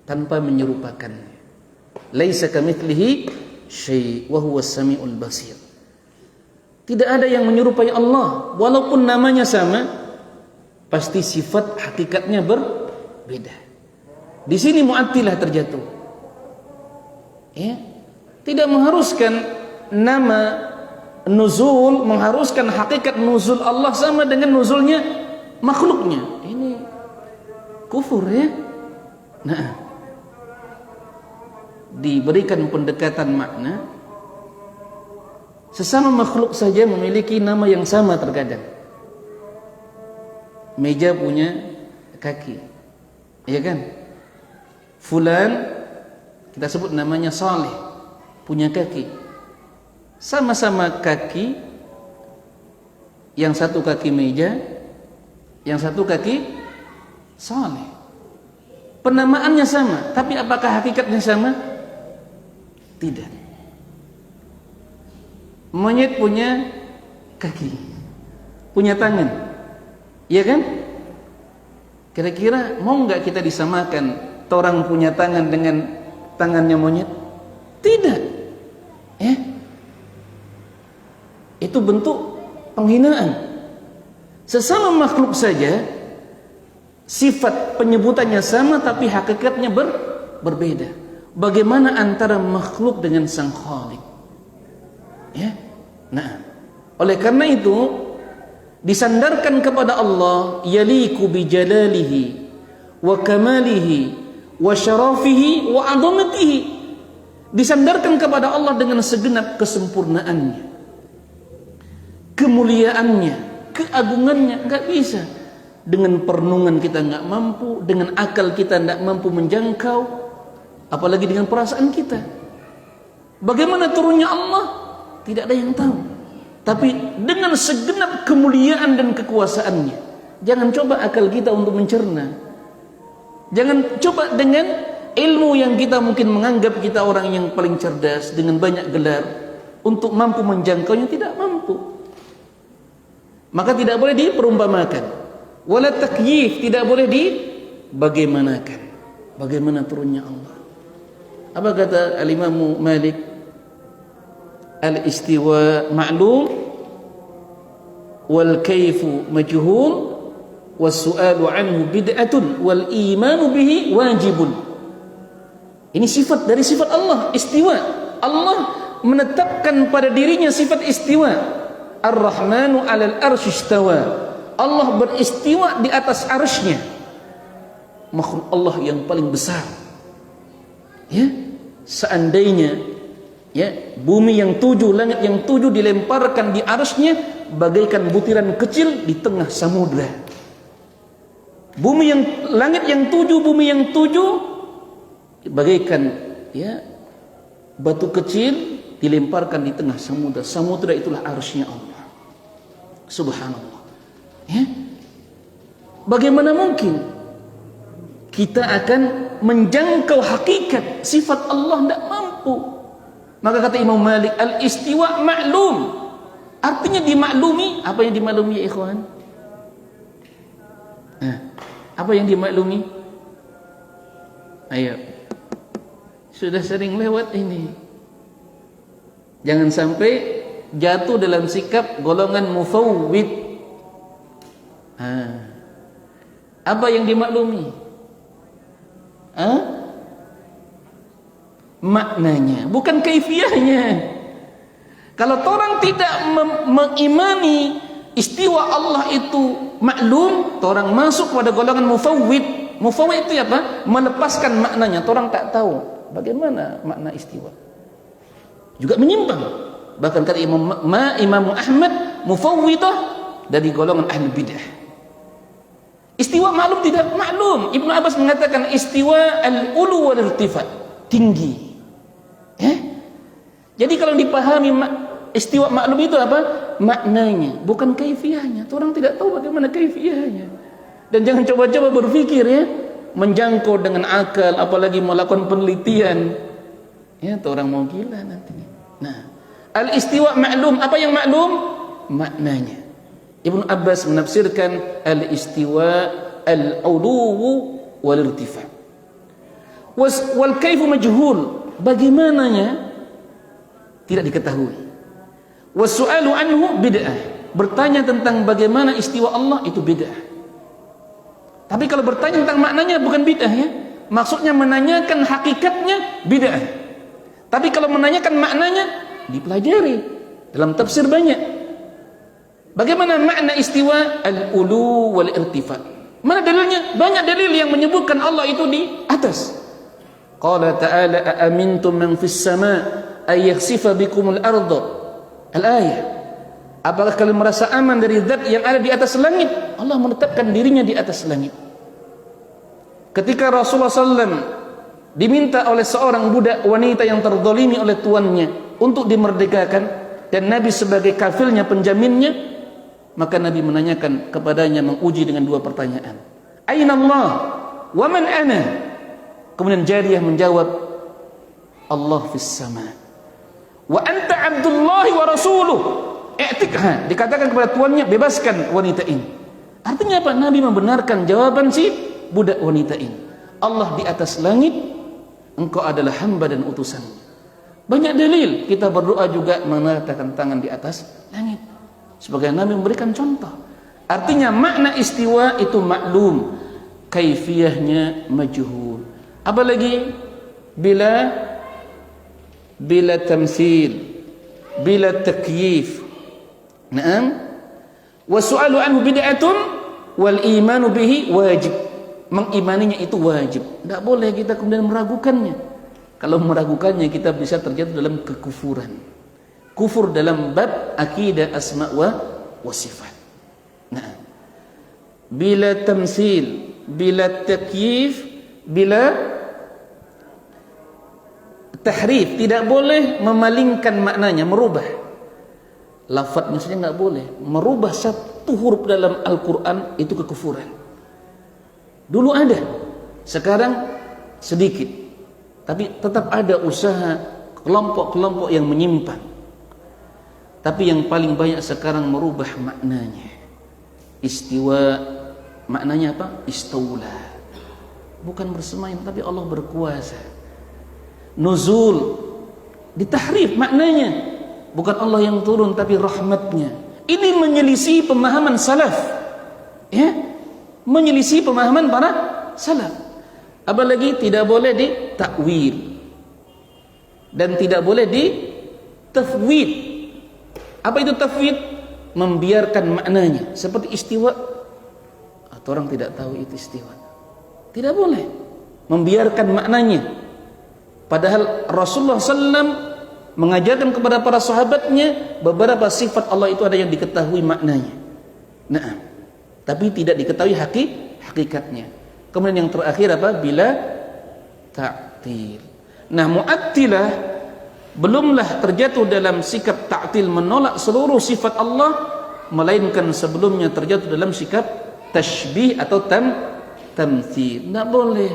tanpa menyerupakan. Laisa kamitslihi syai' wa huwas samiul basir. Tidak ada yang menyerupai Allah, walaupun namanya sama, pasti sifat hakikatnya berbeda. Di sini Mu'attilah terjatuh. Ya, tidak mengharuskan nama nuzul, mengharuskan hakikat nuzul Allah sama dengan nuzulnya makhluknya. Ini kufur, ya. Nah, diberikan pendekatan makna. Sesama makhluk saja memiliki nama yang sama terkadang. Meja punya kaki, ya kan? Fulan, kita sebut namanya Saleh, punya kaki. Sama-sama kaki, yang satu kaki meja, yang satu kaki Saleh. Penamaannya sama, tapi apakah hakikatnya sama? Tidak. Monyet punya kaki, punya tangan, iya kan? Kira-kira mau nggak kita disamakan orang punya tangan dengan tangannya monyet? Tidak. Itu bentuk penghinaan. Sesama makhluk saja, sifat penyebutannya sama tapi hakikatnya berbeda. Bagaimana antara makhluk dengan sang Khalik? Ya. Nah, oleh karena itu disandarkan kepada Allah, yaliku bi jalalihi wa kamalihi wa syarafihi wa 'azamatihi. Disandarkan kepada Allah dengan segenap kesempurnaannya, kemuliaannya, keagungannya. Enggak bisa. Dengan perenungan kita enggak mampu, dengan akal kita enggak mampu menjangkau, apalagi dengan perasaan kita. Bagaimana turunnya Allah? Tidak ada yang tahu. Tapi dengan segenap kemuliaan dan kekuasaannya. Jangan coba akal kita untuk mencerna. Jangan coba dengan ilmu yang kita mungkin menganggap kita orang yang paling cerdas, dengan banyak gelar, untuk mampu menjangkaunya. Tidak mampu. Maka tidak boleh diperumpamakan. Wala takyif, tidak boleh dibagaimanakan. Bagaimana turunnya Allah? Apa kata Al-Imam Malik? Al-istiwa ma'lum wal kaifu majhul was su'alu anhu bid'atun wal imanu bihi wajibun. Ini sifat dari sifat Allah, istiwa. Allah menetapkan pada dirinya sifat istiwa. Ar-Rahmanu 'alal arsy istawa. Allah beristiwa di atas arsy-Nya. Makhluk Allah yang paling besar. Ya, seandainya, ya, bumi yang 7, langit yang 7 dilemparkan di arsy-Nya bagaikan butiran kecil di tengah samudra. Langit yang 7, bumi yang 7 bagaikan, ya, batu kecil dilemparkan di tengah samudra. Samudra itulah arsy-Nya Allah. Subhanallah. Ya. Bagaimana mungkin kita akan menjangkau hakikat sifat Allah? Tidak mampu. Maka kata Imam Malik, al-istiwa ma'lum. Artinya dimaklumi. Apa yang dimaklumi, ya ikhwan? Apa yang dimaklumi? Ayo. Sudah sering lewat ini. Jangan sampai jatuh dalam sikap golongan mufawwid. Apa yang dimaklumi? Maknanya, bukan kaifiyahnya. Kalau orang tidak mengimani istiwa Allah itu maklum, orang masuk pada golongan mufawwid. Mufawwid itu apa? Melepaskan maknanya. Orang tak tahu bagaimana makna istiwa. Juga menyimpang. Bahkan kata Imam Ahmad, mufawwidah dari golongan ahli bidah. Istiwa maklum tidak? Maklum. Ibnu Abbas mengatakan istiwa al-ulu wal irtifa'. tinggi. Jadi kalau dipahami istiwa maklum itu apa? Maknanya, bukan kaifiyahnya. Orang tidak tahu bagaimana kaifiyahnya. Dan jangan coba-coba berpikir menjangkau dengan akal, apalagi melakukan penelitian. Orang mau gila nantinya. Nah, al-istiwa maklum. Apa yang maklum? Maknanya. Ibnu Abbas menafsirkan al-istiwa al-uluwu wal-irtifa. Wal kaifu majhul. Bagaimananya tidak diketahui. Wasu'alu anhu bid'ah. Bertanya tentang bagaimana istiwa Allah itu bid'ah. Tapi kalau bertanya tentang maknanya bukan bid'ah Maksudnya menanyakan hakikatnya bid'ah. Tapi kalau menanyakan maknanya dipelajari. Dalam tafsir banyak. Bagaimana makna istiwa al-ulu wal irtifa? Mana dalilnya? Banyak dalil yang menyebutkan Allah itu di atas. Qala ta'ala aamintum man fis sama' ay yakhsifa bikumul arda. Al-ayah. Apakah kalian merasa aman dari zat yang ada di atas langit? Allah menetapkan dirinya di atas langit. Ketika Rasulullah SAW diminta oleh seorang budak wanita yang terzalimi oleh tuannya untuk dimerdekakan, dan Nabi sebagai kafilnya, penjaminnya, maka Nabi menanyakan kepadanya, menguji dengan dua pertanyaan. Aina Allah wa man ana? Kemudian jariyah menjawab, Allah fis sama. Wa anta abdullahi wa rasuluh. I'tikha. Dikatakan kepada tuannya, bebaskan wanita ini. Artinya apa? Nabi membenarkan jawaban si budak wanita ini. Allah di atas langit, engkau adalah hamba dan utusan. Banyak dalil. Kita berdoa juga mengatakan tangan di atas langit. Sebagai Nabi memberikan contoh. Artinya makna istiwa itu maklum, kaifiyahnya majhul. Apalagi bila tamsil, bila takyif. Naam. Wasu'alu anhu bid'atun wal imanu bihi wajib. Mengimaninya itu wajib. Tidak boleh kita kemudian meragukannya. Kalau meragukannya kita bisa terjatuh dalam kekufuran. Kufur dalam bab akidah asma wa sifat. Nah, bila tamsil, bila takyif, bila tahrif, tidak boleh memalingkan maknanya, merubah. Lafadznya saja enggak boleh. Merubah satu huruf dalam Al-Qur'an itu kekufuran. Dulu ada, sekarang sedikit. Tapi tetap ada usaha kelompok-kelompok yang menyimpan. Tapi yang paling banyak sekarang merubah maknanya. Istiwa, maknanya apa? Istaula. Bukan bersemayam, tapi Allah berkuasa. Nuzul, ditahrif maknanya. Bukan Allah yang turun, tapi rahmatnya. Ini menyelisih pemahaman salaf. Menyelisih pemahaman para salaf. Apalagi tidak boleh ditakwil dan tidak boleh ditafwid. Apa itu tafwid? Membiarkan maknanya. Seperti istiwa, atau orang tidak tahu itu istiwa. Tidak boleh membiarkan maknanya. Padahal Rasulullah SAW mengajarkan kepada para sahabatnya beberapa sifat Allah itu ada yang diketahui maknanya. Nah, tapi tidak diketahui hakikatnya. Kemudian yang terakhir apa? Bila ta'til. Nah, mu'attilah belumlah terjatuh dalam sikap ta'til, menolak seluruh sifat Allah, melainkan sebelumnya terjatuh dalam sikap tashbih atau tamthil. Tidak boleh.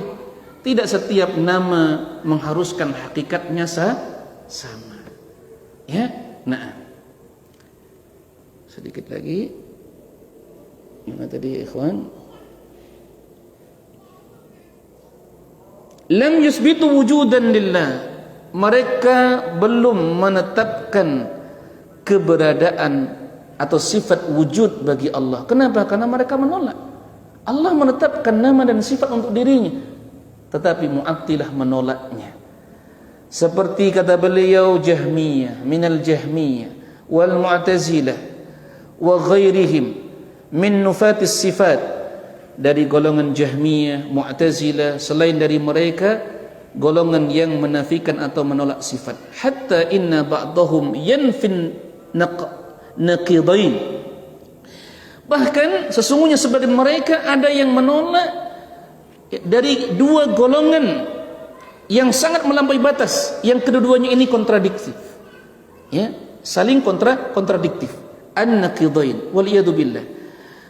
Tidak setiap nama mengharuskan hakikatnya sama. Ya, nah. Sedikit lagi. Yang tadi ikhwan. Lam yusbitu wujudan lillah. Mereka belum menetapkan keberadaan atau sifat wujud bagi Allah. Kenapa? Karena mereka menolak. Allah menetapkan nama dan sifat untuk dirinya, tetapi Mu'attilah menolaknya. Seperti kata beliau, Jahmiyah, minal Jahmiyah wal Mu'tazilah wa ghairihim min nufatis sifat, dari golongan Jahmiyah, Mu'tazilah, selain dari mereka golongan yang menafikan atau menolak sifat. Hatta inna ba'dahum yanfin naqidain. Bahkan sesungguhnya sebagian mereka ada yang menolak dari dua golongan yang sangat melampaui batas, yang kedua-duanya ini kontradiktif. Ya, saling kontradiktif. An-naqidain wal iyadu billah.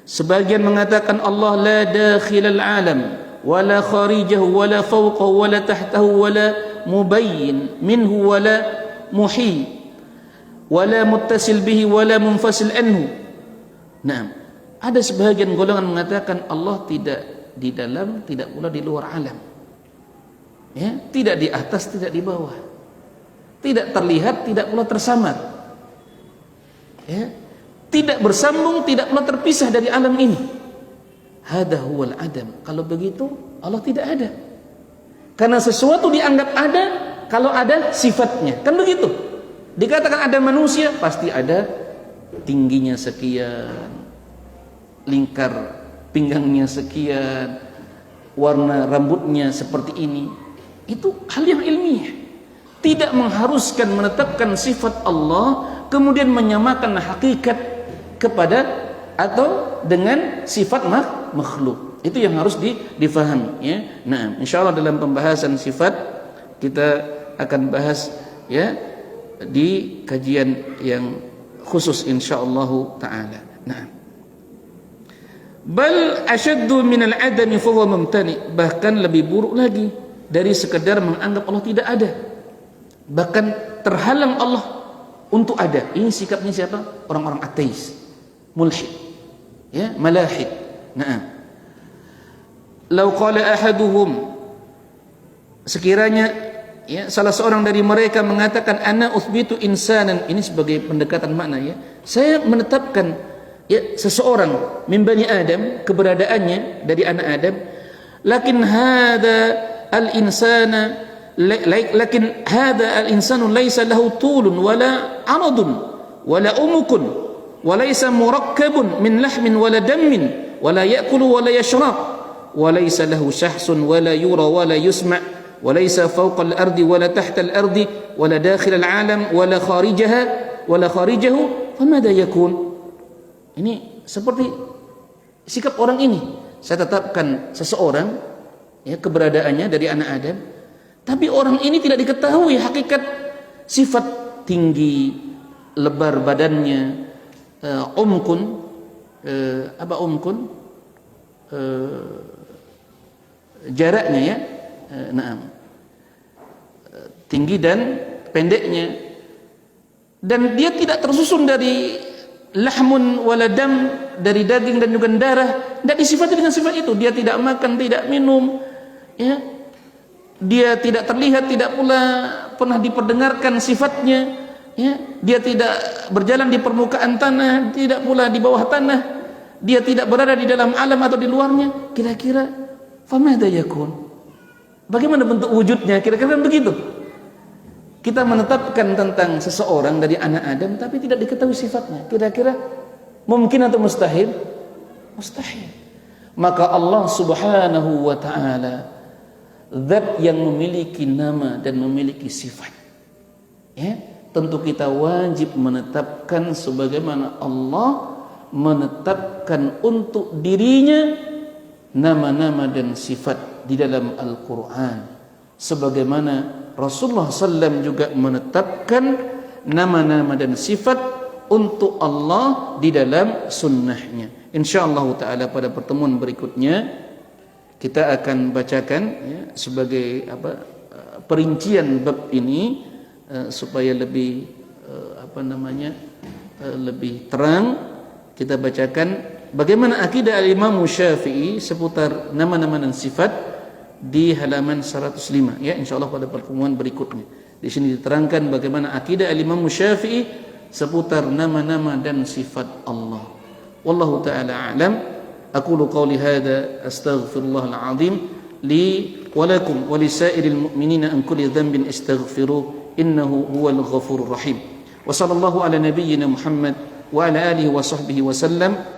Sebagian mengatakan Allah la dakhilal alam wala kharijahu wala fawqahu wala tahtahu wala mubayyin minhu wala muhi wala muttasil bihi wala munfasil anhu. Nah, ada sebagian golongan mengatakan Allah tidak di dalam, tidak pula di luar alam. Ya, tidak di atas, tidak di bawah. Tidak terlihat, tidak pula tersamar. Ya, tidak bersambung, tidak pula terpisah dari alam ini. Hada huwal adam. Kalau begitu Allah tidak ada. Karena sesuatu dianggap ada kalau ada sifatnya. Kan begitu. Dikatakan ada manusia, pasti ada tingginya sekian, lingkar pinggangnya sekian, warna rambutnya seperti ini. Itu hal yang ilmiah. Tidak mengharuskan menetapkan sifat Allah kemudian menyamakan hakikat kepada atau dengan sifat makhluk. Itu yang harus difahami, ya. Nah, insyaallah dalam pembahasan sifat kita akan bahas, ya, di kajian yang khusus insyaallah taala. Nah, bal asyaddu minal adami fa huwa mumtani, bahkan lebih buruk lagi dari sekedar menganggap Allah tidak ada, bahkan terhalang Allah untuk ada. Ini sikapnya siapa? Orang-orang ateis, mulhid, ya, malahid. Nah, lau qala ahaduhum, sekiranya, ya, salah seorang dari mereka mengatakan ana uthbitu insanan, ini sebagai pendekatan makna, ya, saya menetapkan, ya, seseorang min bani Adam, keberadaannya dari anak Adam, lakin hada al-insana lakin hada al-insanu laysa lahu tulun wala aradun wala umukun walaysa murakkabun min lahmin wala dammin wala ya'kulu wala yashrab walaysa lahu shahsun wala yura wala yusma' walaysa fawqa al-ardi wala tahta al-ardi wala dakhil al-alam wala kharijaha wala kharijahu famada yakun. Ini seperti sikap orang ini. Saya tetapkan seseorang, ya, keberadaannya dari anak Adam, tapi orang ini tidak diketahui hakikat sifat tinggi, lebar badannya, jaraknya, ya, tinggi dan pendeknya, dan dia tidak tersusun dari lahmun waladam, dari daging dan juga darah, tidak disifati dengan sifat itu. Dia tidak makan, tidak minum, ya, dia tidak terlihat, tidak pula pernah diperdengarkan sifatnya, ya, dia tidak berjalan di permukaan tanah, tidak pula di bawah tanah, dia tidak berada di dalam alam atau di luarnya. Kira-kira famada yakun, bagaimana bentuk wujudnya? Kira-kira begitu. Kita menetapkan tentang seseorang dari anak Adam tapi tidak diketahui sifatnya. Kira-kira mungkin atau mustahil? Mustahil. Maka Allah Subhanahu wa ta'ala, zat yang memiliki nama dan memiliki sifat, ya, tentu kita wajib menetapkan sebagaimana Allah menetapkan untuk dirinya nama-nama dan sifat di dalam Al-Quran, sebagaimana Rasulullah SAW juga menetapkan nama-nama dan sifat untuk Allah di dalam sunnahnya. InsyaAllah ta'ala pada pertemuan berikutnya kita akan bacakan, ya, sebagai perincian bab ini, supaya lebih lebih terang. Kita bacakan bagaimana akidah al-Imam Syafi'i seputar nama-nama dan sifat di halaman 105, ya, insyaallah pada pertemuan berikutnya. Di sini diterangkan bagaimana akidah al-Imam Syafi'i seputar nama-nama dan sifat Allah. Wallahu taala a'lam. Aqulu qawli hadza astaghfirullahal azim li wa lakum wa lisairil mu'minina an kulli dhanbin astaghfiruh innahu huwal ghafurur rahim. Wa sallallahu ala nabiyyina Muhammad wa ala alihi wa sahbihi wa sallam.